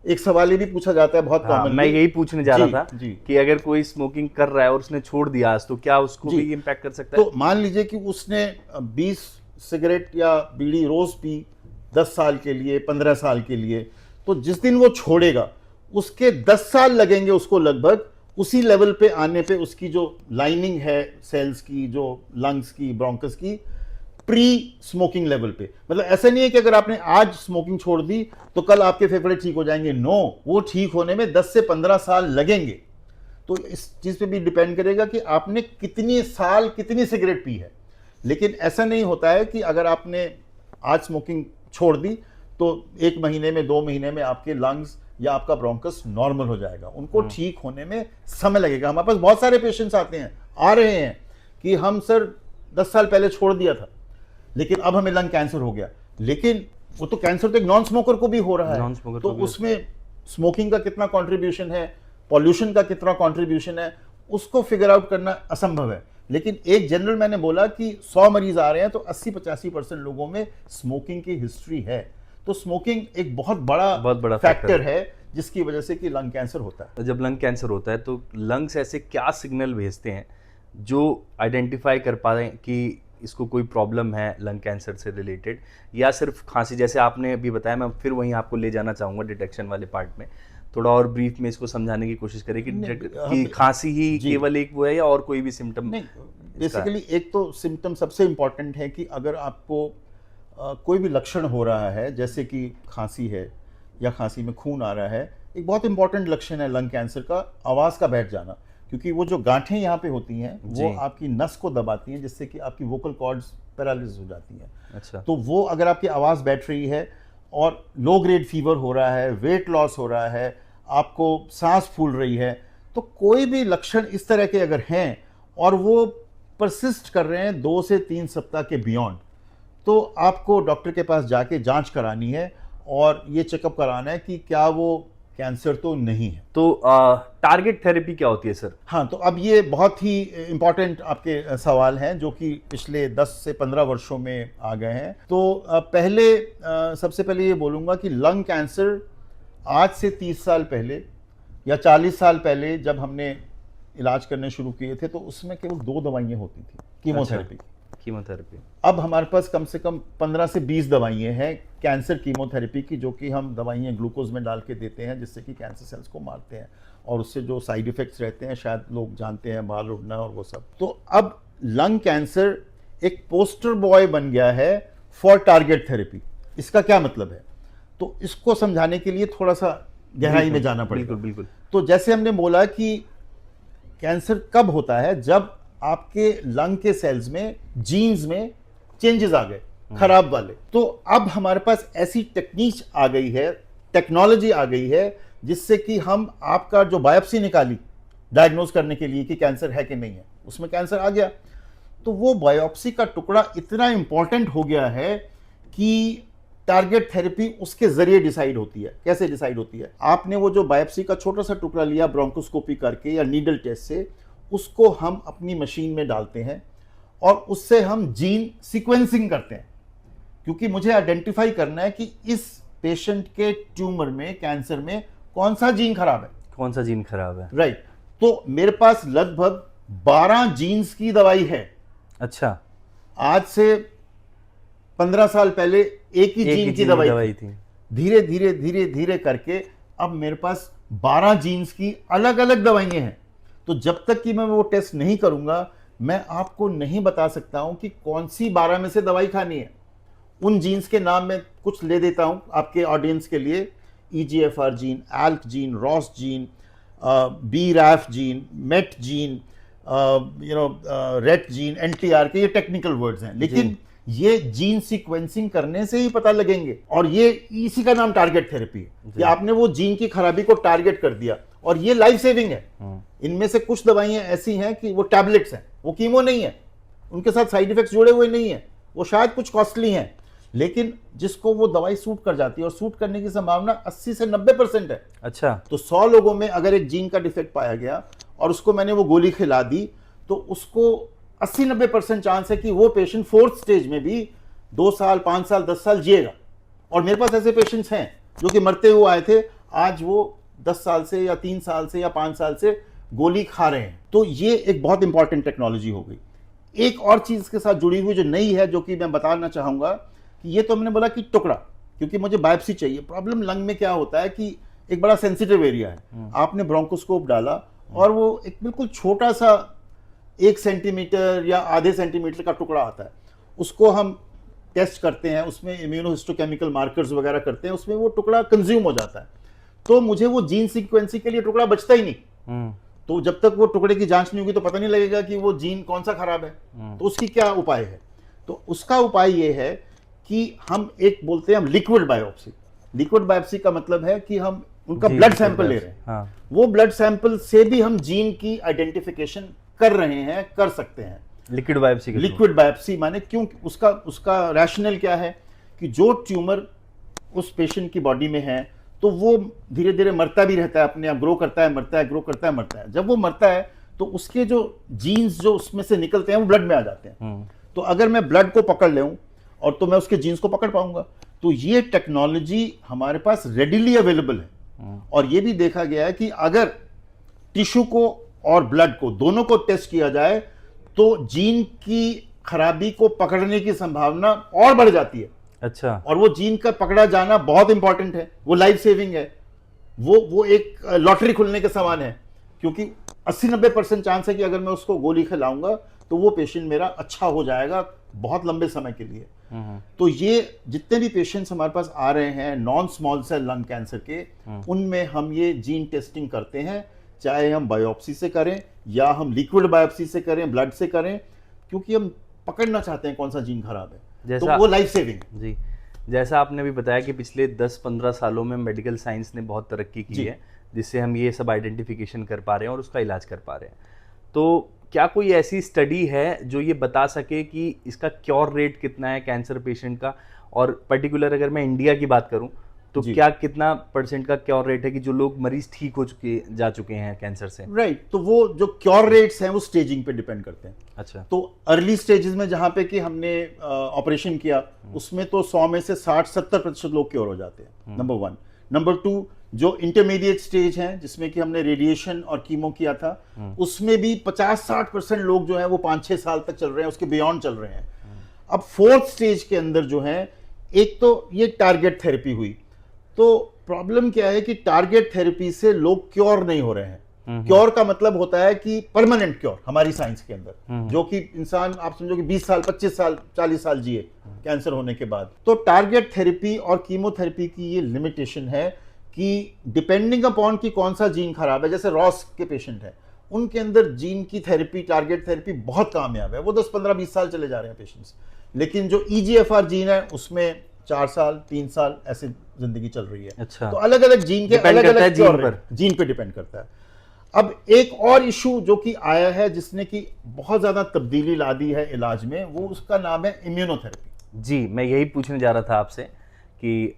एक सवाल ये भी पूछा जाता है बहुत कॉमन, मैं यही पूछने जा रहा था कि अगर कोई स्मोकिंग कर रहा है और उसने छोड़ दिया आज, तो क्या उसको भी इम्पैक्ट कर सकता है? तो मान लीजिए कि उसने 20 सिगरेट या बीड़ी रोज पी, 10 साल के लिए, 15 साल के लिए, तो जिस दिन वो छोड़ेगा उसके 10 साल लगेंगे उसको लगभग उसी लेवल पे आने पे, उसकी जो लाइनिंग है सेल्स की, जो लंग्स की, ब्रोंकस की, प्री स्मोकिंग लेवल पे। मतलब ऐसा नहीं है कि अगर आपने आज स्मोकिंग छोड़ दी तो कल आपके फेफड़े ठीक हो जाएंगे, नो, वो ठीक होने में 10 से 15 साल लगेंगे। तो इस चीज पे भी डिपेंड करेगा कि आपने कितनी साल कितनी सिगरेट पी है। लेकिन ऐसा नहीं होता है कि अगर आपने आज स्मोकिंग छोड़ दी तो 1 महीने में, 2 महीने में आपके लंग्स या आपका ब्रोंकस नॉर्मल हो जाएगा। उनको ठीक होने में समय लगेगा। हमारे पास बहुत सारे पेशेंट्स आते हैं, आ रहे हैं कि हम सर 10 साल पहले छोड़ दिया था लेकिन अब हमें लंग कैंसर हो गया। लेकिन वो तो कैंसर तो एक नॉन स्मोकर को भी हो रहा है, तो उसमें स्मोकिंग का कितना कंट्रीब्यूशन है, पॉल्यूशन का कितना कंट्रीब्यूशन है, उसको फिगर आउट करना असंभव है। लेकिन एक जनरल मैंने बोला कि 100 मरीज आ रहे हैं तो 80-85% लोगों में स्मोकिंग की हिस्ट्री है। तो स्मोकिंग एक बहुत बड़ा फैक्टर है जिसकी वजह से कि लंग कैंसर होता है। जब लंग कैंसर होता है तो लंग्स ऐसे क्या सिग्नल भेजते हैं जो आइडेंटिफाई कर पाए कि इसको कोई प्रॉब्लम है लंग कैंसर से रिलेटेड, या सिर्फ खांसी? जैसे आपने अभी बताया, मैं फिर वहीं आपको ले जाना चाहूँगा डिटेक्शन वाले पार्ट में, थोड़ा और ब्रीफ में इसको समझाने की कोशिश करें कि खांसी ही केवल एक वो है या और कोई भी सिम्टम? नहीं, बेसिकली एक तो सिम्टम सबसे इम्पॉर्टेंट है कि अगर आपको कोई भी लक्षण हो रहा है, जैसे कि खांसी है या खांसी में खून आ रहा है, एक बहुत इंपॉर्टेंट लक्षण है लंग कैंसर का आवाज़ का बैठ जाना। क्योंकि वो जो गांठें यहाँ पे होती हैं वो आपकी नस को दबाती हैं, जिससे कि आपकी वोकल कॉर्ड्स पैरालिसिस हो जाती हैं। अच्छा। तो वो अगर आपकी आवाज़ बैठ रही है और लो ग्रेड फीवर हो रहा है, वेट लॉस हो रहा है, आपको सांस फूल रही है, तो कोई भी लक्षण इस तरह के अगर हैं और वो परसिस्ट कर रहे हैं 2 से 3 सप्ताह के बियॉन्ड, तो आपको डॉक्टर के पास जाके जांच करानी है और ये चेकअप कराना है कि क्या वो कैंसर तो नहीं है। तो टारगेट थेरेपी क्या होती है सर? हाँ, तो अब ये बहुत ही इम्पॉर्टेंट आपके सवाल हैं जो कि पिछले 10 से 15 वर्षों में आ गए हैं। तो सबसे पहले ये बोलूँगा कि लंग कैंसर आज से 30 साल पहले या 40 साल पहले जब हमने इलाज करने शुरू किए थे तो उसमें केवल 2 दवाइयाँ होती थी कीमोथेरेपी। कीमोथेरेपी। अब हमारे पास कम से कम 15 से 20 दवाइयाँ हैं कैंसर कीमोथेरेपी की, जो कि हम दवाइयाँ ग्लूकोज में डाल के देते हैं जिससे कि कैंसर सेल्स को मारते हैं, और उससे जो साइड इफ़ेक्ट्स रहते हैं शायद लोग जानते हैं, बाल उड़ना और वो सब। तो अब लंग कैंसर एक पोस्टर बॉय बन गया है फॉर टारगेट थेरेपी। इसका क्या मतलब है, तो इसको समझाने के लिए थोड़ा सा गहराई में जाना पड़ेगा। बिल्कुल। तो जैसे हमने बोला कि कैंसर कब होता है, जब आपके लंग के सेल्स में, जीन्स में चेंजेस आ गए खराब वाले। तो अब हमारे पास ऐसी टेक्निक आ गई है, टेक्नोलॉजी आ गई है, जिससे कि हम आपका जो बायोप्सी निकाली डायग्नोज करने के लिए कि कैंसर है कि नहीं है, उसमें कैंसर आ गया, तो वो बायोप्सी का टुकड़ा इतना इंपॉर्टेंट हो गया है कि टारगेट थेरेपी उसके जरिए डिसाइड होती है। कैसे डिसाइड होती है, आपने वो जो बायोप्सी का छोटा सा टुकड़ा लिया ब्रोंकोस्कोपी करके या नीडल टेस्ट से, उसको हम अपनी मशीन में डालते हैं और उससे हम जीन सीक्वेंसिंग करते हैं, क्योंकि मुझे आइडेंटिफाई करना है कि इस पेशेंट के ट्यूमर में, कैंसर में कौन सा जीन खराब है। राइट। तो मेरे पास लगभग 12 जीन्स की दवाई है। अच्छा। आज से 15 साल पहले एक ही जीन की दवाई थी। धीरे धीरे धीरे धीरे करके अब मेरे पास 12 जीन्स की अलग अलग दवाइयां हैं। तो जब तक कि मैं वो टेस्ट नहीं करूंगा, मैं आपको नहीं बता सकता हूं कि कौन सी 12 में से दवाई खानी है। उन जीन्स के नाम में कुछ ले देता हूं आपके ऑडियंस के लिए: EGFR gene, ALK gene, ROS gene, BRAF gene, MET gene, RET gene, NTR के, ये टेक्निकल वर्ड्स हैं, लेकिन ये जीन सीक्वेंसिंग करने से ही पता लगेंगे। और ये इसी का नाम टारगेट थेरेपी है कि आपने वो जीन की खराबी को टारगेट कर दिया, और ये लाइफ सेविंग है। इनमें से कुछ दवाइयां ऐसी हैं कि वो टैबलेट्स हैं, वो कीमो नहीं है, उनके साथ साइड इफेक्ट्स जुड़े हुए नहीं है, वो शायद कुछ कॉस्टली हैं, लेकिन जिसको वो दवाई सूट कर जाती है, और सूट करने की संभावना 80 से 90% है। अच्छा। तो 100 लोगों में अगर एक जीन का डिफेक्ट पाया गया और उसको मैंने वो गोली खिला दी, तो उसको 80-90% चांस है कि वो पेशेंट 4th स्टेज में भी 2 साल, 5 साल, 10 साल जिएगा। और मेरे पास ऐसे पेशेंट्स हैं जो कि मरते हुए आए थे, आज वो 10 साल से या 3 साल से या 5 साल से गोली खा रहे हैं। तो ये एक बहुत इंपॉर्टेंट टेक्नोलॉजी हो गई। एक और चीज के साथ जुड़ी हुई जो नई है, जो कि मैं बताना चाहूंगा, कि ये तो हमने बोला कि टुकड़ा, क्योंकि मुझे बायोप्सी चाहिए। प्रॉब्लम लंग में क्या होता है कि एक बड़ा सेंसिटिव एरिया है, आपने ब्रोंकोस्कोप डाला और वो एक बिल्कुल छोटा सा 1 सेंटीमीटर या आधे सेंटीमीटर का टुकड़ा आता है, उसको हम टेस्ट करते हैं, उसमें इम्यूनोहिस्टोकेमिकल मार्कर्स वगैरह करते हैं, उसमें वो टुकड़ा कंज्यूम हो जाता है, तो मुझे वो जीन सीक्वेंसी के लिए टुकड़ा बचता ही नहीं। तो जब तक वो टुकड़े की जांच नहीं होगी तो पता नहीं लगेगा कि वो जीन कौन सा खराब है। तो उसकी क्या उपाय है? तो उसका उपाय ये है कि हम एक बोलते हैं हम लिक्विड बायोप्सी। लिक्विड बायोप्सी का मतलब है कि हम उनका ब्लड सैंपल ले रहे हैं। हाँ। वो ब्लड सैंपल से भी हम जीन की आइडेंटिफिकेशन कर रहे हैं, कर सकते हैं। लिक्विड बायोप्सी के लिक्विड बायोप्सी माने क्यों? उसका रैशनल क्या है कि जो ट्यूमर उस पेशेंट की बॉडी में है तो वो धीरे धीरे मरता भी रहता है, अपने आप ग्रो करता है, मरता है, ग्रो करता है, मरता है। जब वो मरता है तो उसके जो जीन्स जो उसमें से निकलते हैं वो ब्लड में आ जाते हैं। तो अगर मैं ब्लड को पकड़ लूं और तो मैं उसके जीन्स को पकड़ पाऊंगा। तो ये टेक्नोलॉजी हमारे पास रेडिली अवेलेबल है। और ये भी देखा गया है कि अगर टिश्यू को और ब्लड को दोनों को टेस्ट किया जाए तो जीन की खराबी को पकड़ने की संभावना और बढ़ जाती है। अच्छा। और वो जीन का पकड़ा जाना बहुत इंपॉर्टेंट है, वो लाइफ सेविंग है, वो एक लॉटरी खुलने के समान है, क्योंकि 80-90% चांस है कि अगर मैं उसको गोली खिलाऊंगा तो वो पेशेंट मेरा अच्छा हो जाएगा बहुत लंबे समय के लिए। तो ये जितने भी पेशेंट्स हमारे पास आ रहे हैं non small cell lung cancer के, उनमें हम ये जीन टेस्टिंग करते हैं, चाहे हम बायोप्सी से करें या हम लिक्विड बायोप्सी से करें, ब्लड से करें, क्योंकि हम पकड़ना चाहते हैं कौन सा जीन खराब है। तो वो लाइफ सेविंग। जी, जैसा आपने भी बताया कि पिछले 10-15 सालों में मेडिकल साइंस ने बहुत तरक्की की है, जिससे हम ये सब आइडेंटिफिकेशन कर पा रहे हैं और उसका इलाज कर पा रहे हैं। तो क्या कोई ऐसी स्टडी है जो ये बता सके कि इसका क्योर रेट कितना है कैंसर पेशेंट का? और पर्टिकुलर अगर मैं इंडिया की बात करूं तो क्या कितना % का क्योर रेट है कि जो लोग मरीज ठीक हो जा चुके हैं कैंसर से? राइट। तो वो जो क्योर रेट्स हैं वो स्टेजिंग पे डिपेंड करते हैं। अच्छा। तो अर्ली स्टेजेस में जहां पे कि हमने ऑपरेशन किया उसमें तो 100 में से 60-70% लोग क्योर हो जाते हैं, नंबर 1। नंबर 2, जो इंटरमीडिएट स्टेज है जिसमें कि हमने रेडिएशन और कीमो किया था, उसमें भी 50-60% लोग जो है वो 5-6 साल तक चल रहे हैं, उसके बियॉन्ड चल रहे हैं। अब 4th स्टेज के अंदर जो है, एक तो ये टारगेट थेरेपी हुई, तो प्रॉब्लम क्या है कि टारगेट थेरेपी से लोग क्योर नहीं हो रहे हैं। क्योर का मतलब होता है कि परमानेंट क्योर हमारी साइंस के अंदर, जो कि इंसान आप समझो कि 20 साल, 25 साल, 40 साल जिए कैंसर होने के बाद। तो टारगेट थेरेपी और कीमोथेरेपी की ये लिमिटेशन है कि डिपेंडिंग अपॉन कि कौन सा जीन खराब है, जैसे रॉस के पेशेंट है, उनके अंदर जीन की थेरेपी, टारगेट थेरेपी बहुत कामयाब है, वो 10, 15, 20 साल चले जा रहे हैं पेशेंट्स। लेकिन जो EGFR जीन है उसमें 4 साल, 3 साल ऐसे जिंदगी चल रही है। अच्छा। तो अलग अलग जीन के अलग अलग जीन पे डिपेंड करता है। अब एक और इशू जो कि आया है जिसने कि बहुत ज्यादा तब्दीली ला दी है इलाज में, वो उसका नाम है इम्यूनोथेरेपी। जी, मैं यही पूछने जा रहा था आपसे कि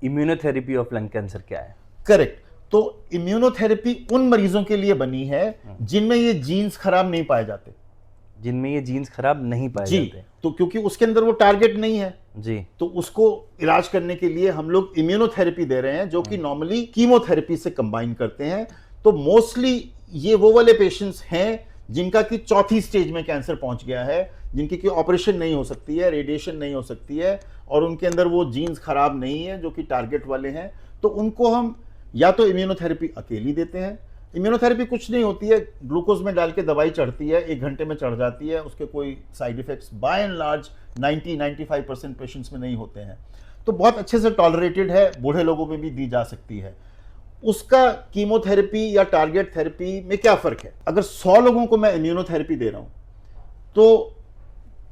इम्यूनोथेरेपी ऑफ लंग कैंसर क्या है? करेक्ट। तो इम्यूनोथेरेपी उन मरीजों के लिए बनी है जिनमें ये जीन्स खराब नहीं पाए जाते। जिनमें ये जीन्स खराब नहीं पाए जाते। तो क्योंकि उसके अंदर वो टारगेट नहीं है जी, तो उसको इलाज करने के लिए हम लोग इम्यूनोथेरेपी दे रहे हैं, जो कि नॉर्मली कीमोथेरेपी से कंबाइन करते हैं। तो मोस्टली ये वो वाले पेशेंट्स हैं जिनका कि 4थी स्टेज में कैंसर पहुंच गया है, जिनकी कि ऑपरेशन नहीं हो सकती है, रेडिएशन नहीं हो सकती है, और उनके अंदर वो जीन्स खराब नहीं है जो कि टारगेट वाले हैं। तो उनको हम या तो इम्यूनोथेरेपी अकेली देते हैं। इम्यूनोथेरेपी कुछ नहीं होती है, ग्लूकोज में डाल के दवाई चढ़ती है, 1 घंटे में चढ़ जाती है, उसके कोई side effects by and large 90-95% patients में नहीं होते हैं। तो बहुत अच्छे से टॉलरेटेड है, बूढ़े लोगों में भी दी जा सकती है। उसका कीमोथेरेपी या टारगेट थेरेपी में क्या फर्क है? अगर 100 लोगों को मैं इम्यूनोथेरेपी दे रहा हूं तो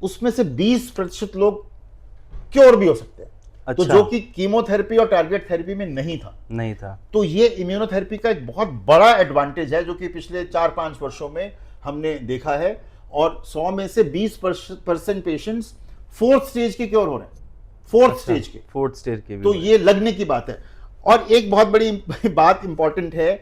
उसमें से 20% लोग क्योर भी हो सकते हैं। अच्छा। तो जो कि कीमोथेरेपी और टारगेट थेरेपी में नहीं था। तो ये इम्यूनोथेरेपी का एक बहुत बड़ा एडवांटेज है जो कि पिछले 4-5 वर्षों में हमने देखा है, और 100 में से 20% पेशेंट्स 4th स्टेज के क्योर हो रहे हैं। 4th स्टेज के। 4th स्टेज के भी। तो ये लगने की बात है। और एक बहुत बड़ी बात इंपॉर्टेंट है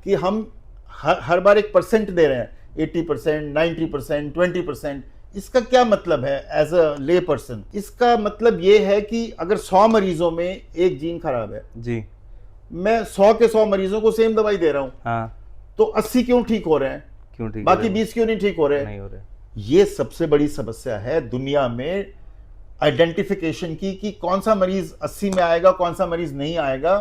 कि हम हर बार एक % दे रहे हैं, 80%, 90%, 20%। इसका क्या मतलब है एज अ ले पर्सन? इसका मतलब ये है कि अगर 100 मरीजों में एक जीन खराब है जी, मैं 100 के 100 मरीजों को सेम दवाई दे रहा हूं, हाँ, तो 80 क्यों ठीक हो रहे हैं, क्यों ठीक बाकी 20 क्यों नहीं ठीक हो रहे? नहीं हो रहे। ये सबसे बड़ी समस्या है दुनिया में आइडेंटिफिकेशन की कि कौन सा मरीज 80 में आएगा, कौन सा मरीज नहीं आएगा,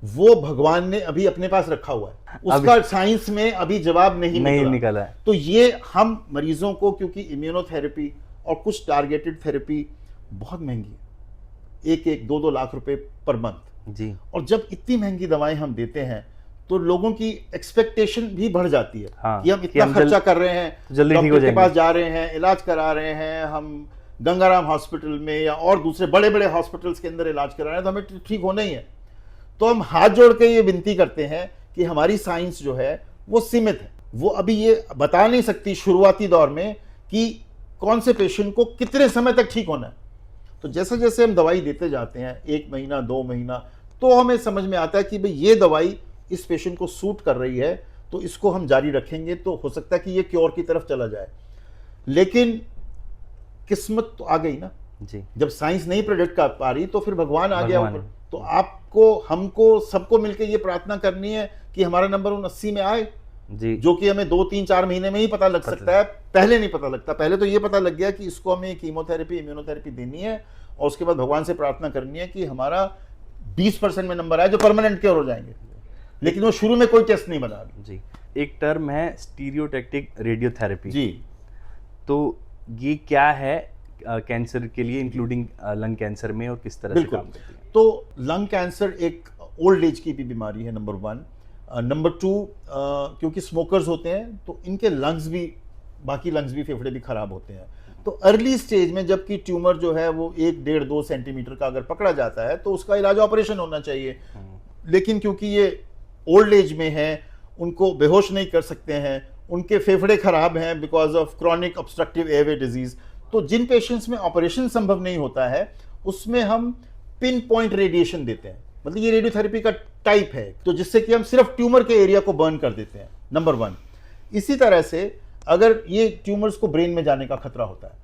वो भगवान ने अभी अपने पास रखा हुआ है, उसका साइंस में अभी जवाब नहीं निकला है। तो ये हम मरीजों को, क्योंकि इम्यूनोथेरेपी और कुछ टारगेटेड थेरेपी बहुत महंगी है, 1-2 लाख रुपए पर मंथ जी, और जब इतनी महंगी दवाएं हम देते हैं तो लोगों की एक्सपेक्टेशन भी बढ़ जाती है। हाँ, कि हम इतना खर्चा कर रहे हैं, जल्दी ठीक हो डॉक्टर के जाएंगे, पास जा रहे हैं, इलाज करा रहे हैं, हम गंगाराम हॉस्पिटल में या और दूसरे बड़े बड़े हॉस्पिटल्स के अंदर इलाज करा रहे हैं, तो हमें ठीक होना ही है। तो हम हाथ जोड़ के ये विनती करते हैं कि हमारी साइंस जो है वो सीमित है, वो अभी ये बता नहीं सकती शुरुआती दौर में कि कौन से पेशेंट को कितने समय तक ठीक होना है। तो जैसे जैसे हम दवाई देते जाते हैं, 1 महीना 2 महीना, तो हमें समझ में आता है कि भाई ये दवाई इस पेशेंट को सूट कर रही है, तो इसको हम जारी रखेंगे, तो हो सकता है कि ये क्योर की तरफ चला जाए। लेकिन किस्मत तो आ गई ना जी, जब साइंस नहीं प्रेडिक्ट कर पा रही तो फिर भगवान आ गया ऊपर। है। तो आपको, हमको, सबको मिलकर ये प्रार्थना करनी है कि हमारा नंबर 80 में आए, जी, जो कि हमें 2-3-4 महीने में ही पता लग सकता है, पहले नहीं पता लगता। पहले तो ये पता लग गया कि इसको हमें कीमोथेरेपी, इम्यूनोथेरेपी देनी है और उसके बाद भगवान से प्रार्थना करनी है कि हमारा 20% में नंबर आए जो परमानेंट क्योर हो जाएंगे। लेकिन वो शुरू में कोई टेस्ट नहीं बना जी। एक टर्म है स्टीरियोटैक्टिक रेडियोथेरेपी जी। तो ये क्या है कैंसर के लिए, इंक्लूडिंग लंग कैंसर में, और किस तरह से काम करती है? तो लंग कैंसर एक ओल्ड एज की भी बीमारी है, नंबर 1। नंबर 2, क्योंकि स्मोकर्स होते हैं तो इनके लंग्स भी, बाकी लंग्स भी, फेफड़े भी खराब होते हैं। तो अर्ली स्टेज में जबकि ट्यूमर जो है वो 1-1.5-2 सेंटीमीटर का अगर पकड़ा जाता है तो उसका इलाज ऑपरेशन होना चाहिए। लेकिन क्योंकि ये ओल्ड एज में है, उनको बेहोश नहीं कर सकते हैं, उनके फेफड़े खराब हैं because of chronic obstructive airway disease, तो जिन पेशेंट्स में ऑपरेशन संभव नहीं होता है उसमें हम पिन पॉइंट रेडिएशन देते हैं। मतलब ये रेडियोथेरेपी का टाइप है, तो जिससे कि हम सिर्फ ट्यूमर के एरिया को बर्न कर देते हैं, नंबर 1। इसी तरह से अगर ये ट्यूमर्स को ब्रेन में जाने का खतरा होता है,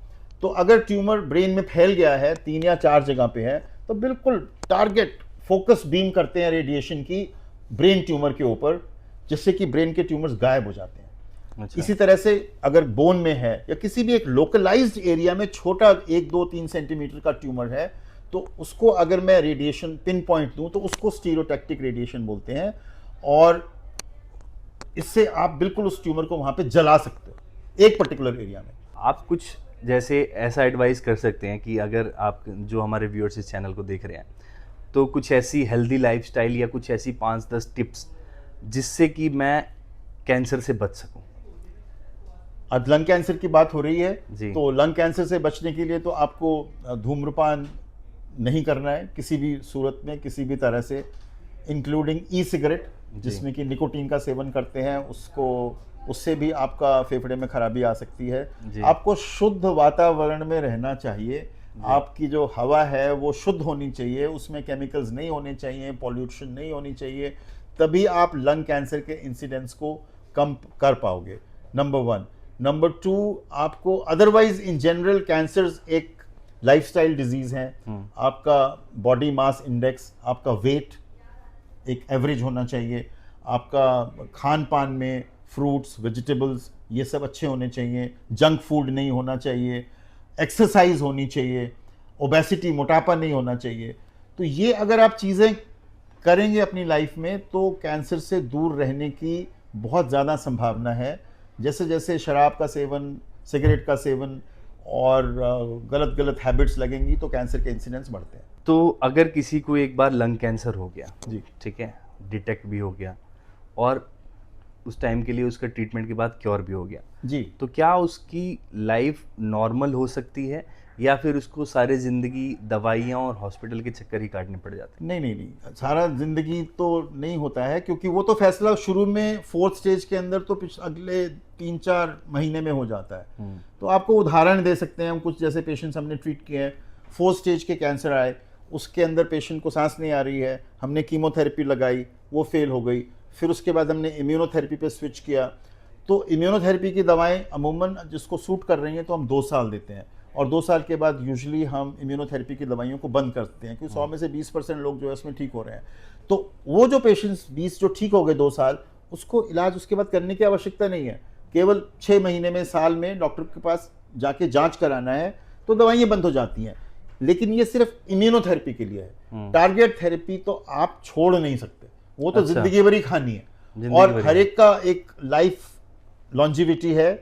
तो अगर ट्यूमर ब्रेन में फैल गया है, 3 या 4 जगह पे है, तो बिल्कुल टारगेट फोकस बीम करते हैं रेडिएशन की ब्रेन ट्यूमर के ऊपर, जिससे कि ब्रेन के ट्यूमर्स गायब हो जाते हैं। अच्छा। इसी तरह से अगर बोन में है या किसी भी एक लोकलाइज्ड एरिया में छोटा 1-2-3 सेंटीमीटर का ट्यूमर है, तो उसको अगर मैं रेडिएशन पिन पॉइंट दूं तो उसको स्टीरियोटैक्टिक रेडिएशन बोलते हैं, और इससे आप बिल्कुल उस ट्यूमर को वहां पे जला सकते हो एक पर्टिकुलर एरिया में। आप कुछ जैसे ऐसा एडवाइस कर सकते हैं कि अगर आप, जो हमारे व्यूअर्स इस चैनल को देख रहे हैं, तो कुछ ऐसी हेल्दी लाइफस्टाइल या कुछ ऐसी 5-10 टिप्स जिससे कि मैं कैंसर से बच सकूं? आज लंग कैंसर की बात हो रही है, जी। तो लंग कैंसर से बचने के लिए तो आपको धूम्रपान नहीं करना है किसी भी सूरत में, किसी भी तरह से, इंक्लूडिंग ई सिगरेट, जिसमें कि निकोटीन का सेवन करते हैं, उससे भी आपका फेफड़े में खराबी आ सकती है। आपको शुद्ध वातावरण में रहना चाहिए, आपकी जो हवा है वो शुद्ध होनी चाहिए, उसमें केमिकल्स नहीं होने चाहिए, पॉल्यूशन नहीं होनी चाहिए, तभी आप लंग कैंसर के इंसिडेंस को कम कर पाओगे, नंबर 1। नंबर 2, आपको अदरवाइज इन जनरल कैंसर्स एक लाइफस्टाइल डिजीज है। आपका बॉडी मास इंडेक्स, आपका वेट एक एवरेज होना चाहिए, आपका खान पान में फ्रूट्स, वेजिटेबल्स, ये सब अच्छे होने चाहिए, जंक फूड नहीं होना चाहिए, एक्सरसाइज होनी चाहिए, ओबेसिटी, मोटापा नहीं होना चाहिए। तो ये अगर आप चीज़ें करेंगे अपनी लाइफ में तो कैंसर से दूर रहने की बहुत ज़्यादा संभावना है। जैसे जैसे शराब का सेवन, सिगरेट का सेवन और गलत गलत हैबिट्स लगेंगी तो कैंसर के इंसिडेंट्स बढ़ते हैं। तो अगर किसी को एक बार लंग कैंसर हो गया, जी, ठीक है, डिटेक्ट भी हो गया और उस टाइम के लिए उसका ट्रीटमेंट के बाद क्योर भी हो गया जी, तो क्या उसकी लाइफ नॉर्मल हो सकती है या फिर उसको सारी ज़िंदगी दवाइयाँ और हॉस्पिटल के चक्कर ही काटने पड़ जाते नहीं नहीं नहीं, सारा जिंदगी तो नहीं होता है, क्योंकि वो तो फैसला शुरू में 4th स्टेज के अंदर तो अगले 3-4 महीने में हो जाता है। तो आपको उदाहरण दे सकते हैं हम, कुछ जैसे पेशेंट्स हमने ट्रीट किए हैं, 4th स्टेज के कैंसर आए, उसके अंदर पेशेंट को सांस नहीं आ रही है, हमने कीमोथेरेपी लगाई, वो फेल हो गई, फिर उसके बाद हमने इम्यूनोथेरेपी पे स्विच किया। तो इम्यूनोथेरेपी की दवाएं अमूमन जिसको सूट कर रही हैं तो हम 2 साल देते हैं, और 2 साल के बाद यूजुअली हम इम्यूनोथेरेपी की दवाइयों को बंद करते हैं, क्योंकि 100 में से 20% लोग जो है उसमें ठीक हो रहे हैं। तो वो जो पेशेंट्स 20 जो ठीक हो गए 2 साल, उसको इलाज उसके बाद करने की आवश्यकता नहीं है, केवल 6 महीने में, साल में डॉक्टर के पास जाके जांच कराना है, तो दवाइयाँ बंद हो जाती हैं। लेकिन ये सिर्फ इम्यूनोथेरेपी के लिए है। टारगेट थेरेपी तो आप छोड़ नहीं सकते, वो तो अच्छा। जिंदगी भर ही खानी है, जिंदगी और भर हर ही। एक का एक लाइफ लॉन्जिविटी है,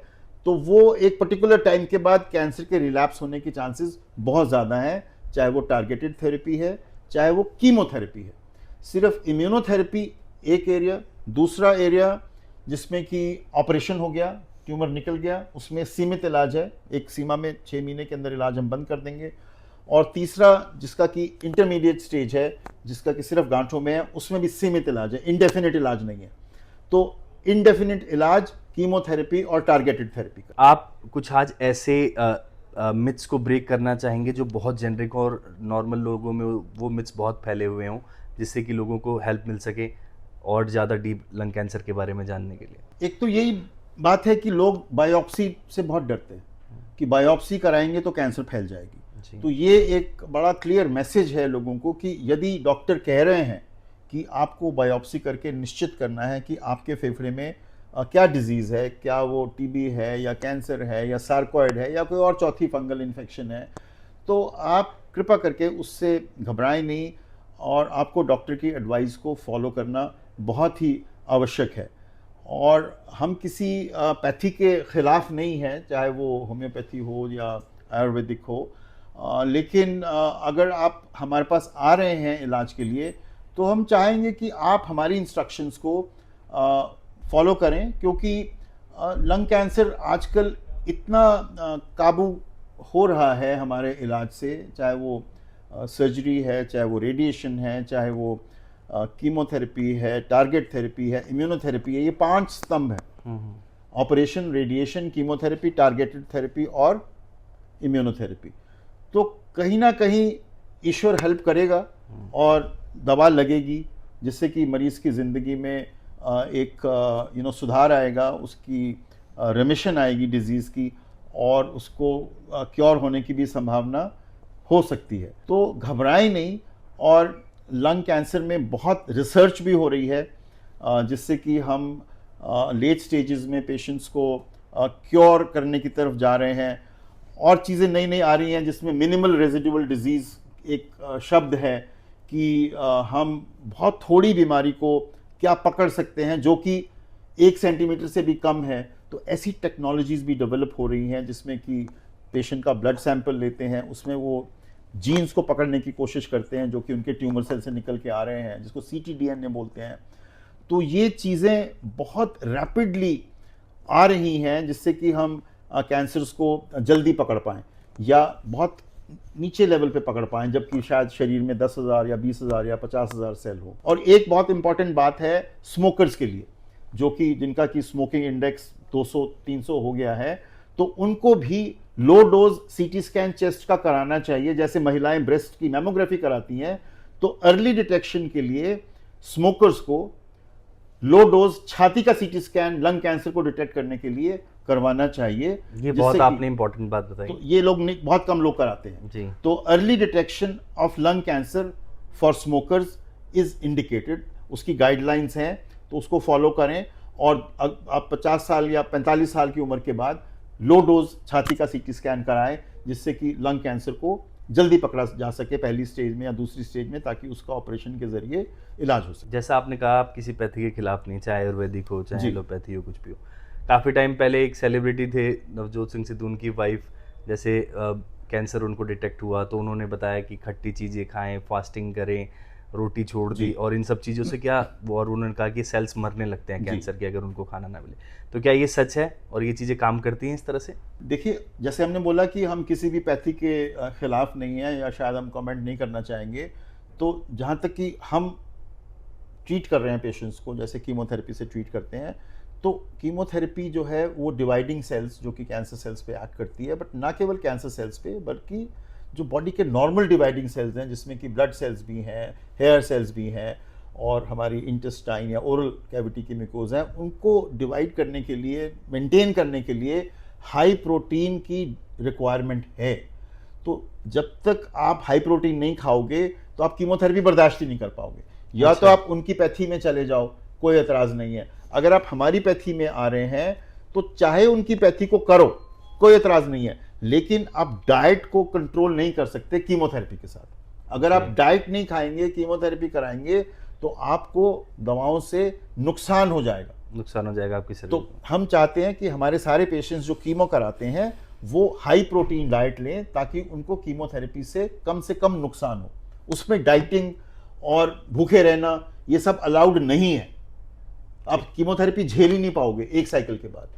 तो वो एक पर्टिकुलर टाइम के बाद कैंसर के रिलैप्स होने की चांसेस बहुत ज़्यादा हैं, चाहे वो टारगेटेड थेरेपी है, चाहे वो कीमोथेरेपी है। सिर्फ इम्यूनोथेरेपी एक एरिया, दूसरा एरिया जिसमें कि ऑपरेशन हो गया, ट्यूमर निकल गया, उसमें सीमित इलाज है, एक सीमा में 6 महीने के अंदर इलाज हम बंद कर देंगे। और तीसरा जिसका कि इंटरमीडिएट स्टेज है, जिसका कि सिर्फ गांठों में है, उसमें भी सीमित इलाज है, इंडेफिनिट इलाज नहीं है। तो इंडेफिनिट इलाज कीमोथेरेपी और टारगेटेड थेरेपी का। आप कुछ आज ऐसे मिथ्स को ब्रेक करना चाहेंगे जो बहुत जेनरिक और नॉर्मल लोगों में वो मिथ्स बहुत फैले हुए हों, जिससे कि लोगों को हेल्प मिल सके और ज़्यादा डीप लंग कैंसर के बारे में जानने के लिए? एक तो यही बात है कि लोग बायोप्सी से बहुत डरते हैं कि बायोप्सी कराएंगे तो कैंसर फैल जाएगी। जी। तो ये एक बड़ा क्लियर मैसेज है लोगों को कि यदि डॉक्टर कह रहे हैं कि आपको बायोप्सी करके निश्चित करना है कि आपके फेफड़े में क्या डिजीज़ है, क्या वो टीबी है या कैंसर है या सार्कोइड है या कोई और चौथी फंगल इन्फेक्शन है, तो आप कृपा करके उससे घबराएं नहीं, और आपको डॉक्टर की एडवाइस को फॉलो करना बहुत ही आवश्यक है। और हम किसी पैथी के खिलाफ नहीं हैं, चाहे वो होम्योपैथी हो या आयुर्वेदिक हो, लेकिन अगर आप हमारे पास आ रहे हैं इलाज के लिए, तो हम चाहेंगे कि आप हमारी इंस्ट्रक्शंस को फॉलो करें, क्योंकि लंग कैंसर आजकल इतना काबू हो रहा है हमारे इलाज से, चाहे वो सर्जरी है, चाहे वो रेडिएशन है, चाहे वो कीमोथेरेपी है, टारगेट थेरेपी है, इम्यूनोथेरेपी है। ये 5 स्तंभ हैं: operation, radiation, chemotherapy, targeted therapy और इम्यूनोथेरेपी। तो कहीं ना कहीं ईश्वर हेल्प करेगा और दवा लगेगी, जिससे कि मरीज की ज़िंदगी में एक सुधार आएगा, उसकी रेमिशन आएगी डिजीज़ की, और उसको क्योर होने की भी संभावना हो सकती है। तो घबराएं नहीं, और लंग कैंसर में बहुत रिसर्च भी हो रही है, जिससे कि हम लेट स्टेजेस में पेशेंट्स को क्योर करने की तरफ जा रहे हैं। और चीज़ें नई नई आ रही हैं, जिसमें मिनिमल रेजिडुअल डिजीज़ एक शब्द है कि हम बहुत थोड़ी बीमारी को क्या पकड़ सकते हैं जो कि 1 सेंटीमीटर से भी कम है। तो ऐसी टेक्नोलॉजीज़ भी डेवलप हो रही हैं, जिसमें कि पेशेंट का ब्लड सैंपल लेते हैं, उसमें वो जीन्स को पकड़ने की कोशिश करते हैं जो कि उनके ट्यूमर सेल से निकल के आ रहे हैं, जिसको ctDNA बोलते हैं। तो ये चीज़ें बहुत रैपिडली आ रही हैं, जिससे कि हम कैंसर्स को जल्दी पकड़ पाएँ या बहुत नीचे लेवल पे पकड़ पाएँ, जबकि शायद शरीर में 10,000 या 20,000 या 50,000 सेल हो। और एक बहुत इंपॉर्टेंट बात है स्मोकर्स के लिए, जो कि जिनका कि स्मोकिंग इंडेक्स 200-300 हो गया है, तो उनको भी low dose CT scan chest का कराना चाहिए। जैसे महिलाएं ब्रेस्ट की मैमोग्राफी कराती हैं, तो अर्ली डिटेक्शन के लिए स्मोकर्स को लो डोज छाती का सीटी स्कैन लंग कैंसर को डिटेक्ट करने के लिए करवाना चाहिए। ये बहुत आपने इंपॉर्टेंट बात बताई। तो ये लोग बहुत कम लोग कराते हैं जी। तो early detection of lung cancer for smokers is indicated, उसकी गाइडलाइंस हैं, तो उसको फॉलो करें। और आप 50 साल या 45 साल की उम्र के बाद लो डोज छाती का सीटी स्कैन कराएं, जिससे कि लंग कैंसर को जल्दी पकड़ा जा सके पहली स्टेज में या दूसरी स्टेज में, ताकि उसका ऑपरेशन के जरिए इलाज हो सके। जैसा आपने कहा, आप किसी पैथी के खिलाफ नहीं, चाहे आयुर्वेदिक हो, चाहे जी। एलोपैथी हो, कुछ भी हो। काफ़ी टाइम पहले एक सेलिब्रिटी थे नवजोत सिंह सिद्धू, उनकी वाइफ, जैसे कैंसर उनको डिटेक्ट हुआ तो उन्होंने बताया कि खट्टी चीज़ें खाएं, फास्टिंग करें, रोटी छोड़ दी, जी। और इन सब चीज़ों से क्या, और उन्होंने कहा कि सेल्स मरने लगते हैं जी। कैंसर के अगर उनको खाना ना मिले। तो क्या ये सच है और ये चीज़ें काम करती हैं इस तरह से? देखिए, जैसे हमने बोला कि हम किसी भी पैथी के खिलाफ नहीं हैं, या शायद हम कमेंट नहीं करना चाहेंगे। तो जहाँ तक कि हम ट्रीट कर रहे हैं पेशेंट्स को, जैसे कीमोथेरेपी से ट्रीट करते हैं, तो कीमोथेरेपी जो है वो डिवाइडिंग सेल्स जो कि कैंसर सेल्स पे एक्ट करती है, बट ना केवल कैंसर सेल्स पे, बल्कि जो बॉडी के नॉर्मल डिवाइडिंग सेल्स हैं, जिसमें कि ब्लड सेल्स भी हैं, हेयर सेल्स भी हैं, और हमारी इंटेस्टाइन या ओरल कैविटी की म्यूकोज हैं, उनको डिवाइड करने के लिए, मेंटेन करने के लिए हाई प्रोटीन की रिक्वायरमेंट है। तो जब तक आप हाई प्रोटीन नहीं खाओगे तो आप कीमोथेरेपी बर्दाश्त ही नहीं कर पाओगे। या तो आप उनकी पैथी में चले जाओ, कोई एतराज़ नहीं है। अगर आप हमारी पैथी में आ रहे हैं तो चाहे उनकी पैथी को करो, कोई एतराज़ नहीं है, लेकिन आप डाइट को कंट्रोल नहीं कर सकते कीमोथेरेपी के साथ। अगर आप डाइट नहीं खाएंगे, कीमोथेरेपी कराएंगे, तो आपको दवाओं से नुकसान हो जाएगा आपके शरीर तो को। हम चाहते हैं कि हमारे सारे पेशेंट्स जो कीमो कराते हैं वो हाई प्रोटीन डाइट लें, ताकि उनको कीमोथेरेपी से कम नुकसान हो। उसमें डाइटिंग और भूखे रहना ये सब अलाउड नहीं है। आप कीमोथेरेपी झेल ही नहीं पाओगे एक साइकिल के बाद।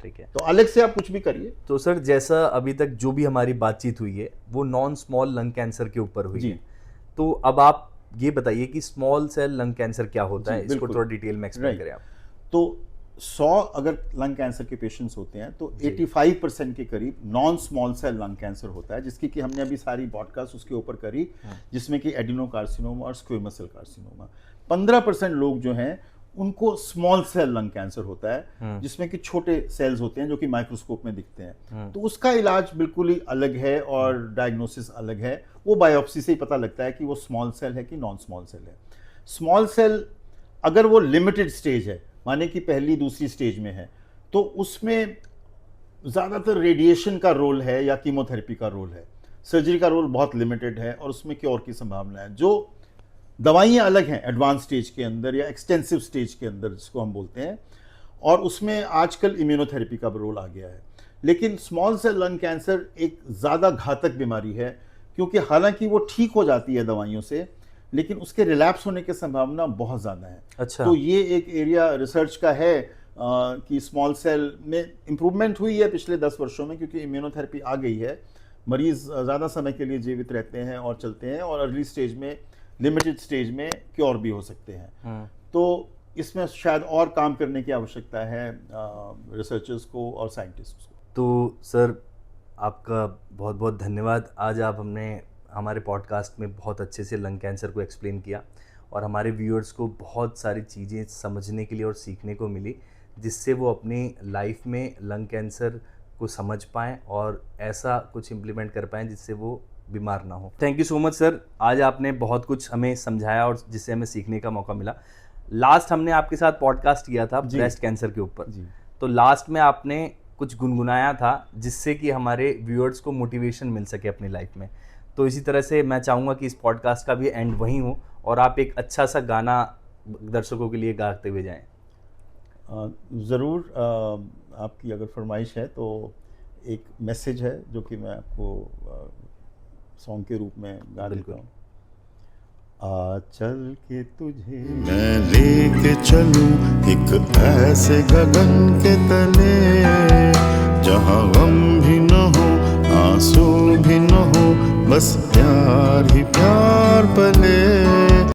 ठीक है, तो अलग से आप कुछ भी करिए। तो सर जैसा अभी तक जो भी हमारी बातचीत हुई है वो नॉन स्मॉल लंग कैंसर के ऊपर हुई जी। है। तो अब आप ये बताइए कि स्मॉल सेल लंग कैंसर क्या होता जी, है, इसको बिल्कुल। थोड़ा डिटेल में एक्सप्लेन Right. करें आप। तो 100 अगर लंग कैंसर के पेशेंट्स होते हैं तो जी। 85% के करीब non small cell lung cancer होता है, जिसकी कि हमने अभी सारी पॉडकास्ट उसके ऊपर करी, जिसमें कि एडिनोकार्सिनोमा और स्क्वेमस सेल कार्सिनोमा। 15% लोग जो हैं उनको स्मॉल सेल लंग कैंसर होता है, जिसमें कि छोटे सेल्स होते हैं जो कि माइक्रोस्कोप में दिखते हैं। तो उसका इलाज बिल्कुल ही अलग है और डायग्नोसिस अलग है। वो बायोप्सी से ही पता लगता है कि वो स्मॉल सेल है कि नॉन स्मॉल सेल है। स्मॉल सेल अगर वो लिमिटेड स्टेज है, माने कि पहली दूसरी स्टेज में है, तो उसमें ज़्यादातर रेडिएशन का रोल है या कीमोथेरेपी का रोल है। सर्जरी का रोल बहुत लिमिटेड है और उसमें क्योर की संभावना है। जो दवाइयाँ अलग हैं एडवांस स्टेज के अंदर या एक्सटेंसिव स्टेज के अंदर, जिसको हम बोलते हैं, और उसमें आजकल इम्यूनोथेरेपी का रोल आ गया है। लेकिन स्मॉल सेल लंग कैंसर एक ज़्यादा घातक बीमारी है, क्योंकि हालांकि वो ठीक हो जाती है दवाइयों से, लेकिन उसके रिलैप्स होने की संभावना बहुत ज़्यादा है। अच्छा। तो ये एक एरिया रिसर्च का है कि स्मॉल सेल में इम्प्रूवमेंट हुई है पिछले 10 वर्षों में, क्योंकि इम्यूनोथेरेपी आ गई है। मरीज़ ज़्यादा समय के लिए जीवित रहते हैं और चलते हैं, और अर्ली स्टेज में, लिमिटेड स्टेज में क्योर भी हो सकते हैं। तो इसमें शायद और काम करने की आवश्यकता है रिसर्चर्स को और साइंटिस्ट्स को। तो सर आपका बहुत बहुत धन्यवाद। आज आप हमने हमारे पॉडकास्ट में बहुत अच्छे से लंग कैंसर को एक्सप्लेन किया और हमारे व्यूअर्स को बहुत सारी चीज़ें समझने के लिए और सीखने को मिली, जिससे वो अपनी लाइफ में लंग कैंसर को समझ पाएँ और ऐसा कुछ इम्प्लीमेंट कर पाएँ जिससे वो बीमार ना हो। Thank you so much sir, आज आपने बहुत कुछ हमें समझाया और जिससे हमें सीखने का मौका मिला। लास्ट हमने आपके साथ पॉडकास्ट किया था ब्रेस्ट कैंसर के ऊपर, तो लास्ट में आपने कुछ गुनगुनाया था जिससे कि हमारे व्यूअर्स को मोटिवेशन मिल सके अपनी लाइफ में। तो इसी तरह से मैं चाहूँगा कि इस पॉडकास्ट का भी एंड वहीं हो और आप एक अच्छा सा गाना दर्शकों के लिए गाते हुए जाएं। ज़रूर, आपकी अगर फरमाइश है तो एक मैसेज है जो कि मैं आपको सॉन्ग के रूप में गा देता हूँ। आ चल के तुझे मैं लेके चलूं एक ऐसे गगन के तले, जहाँ गम भी न हो आंसू भी न हो, बस प्यार ही प्यार पले।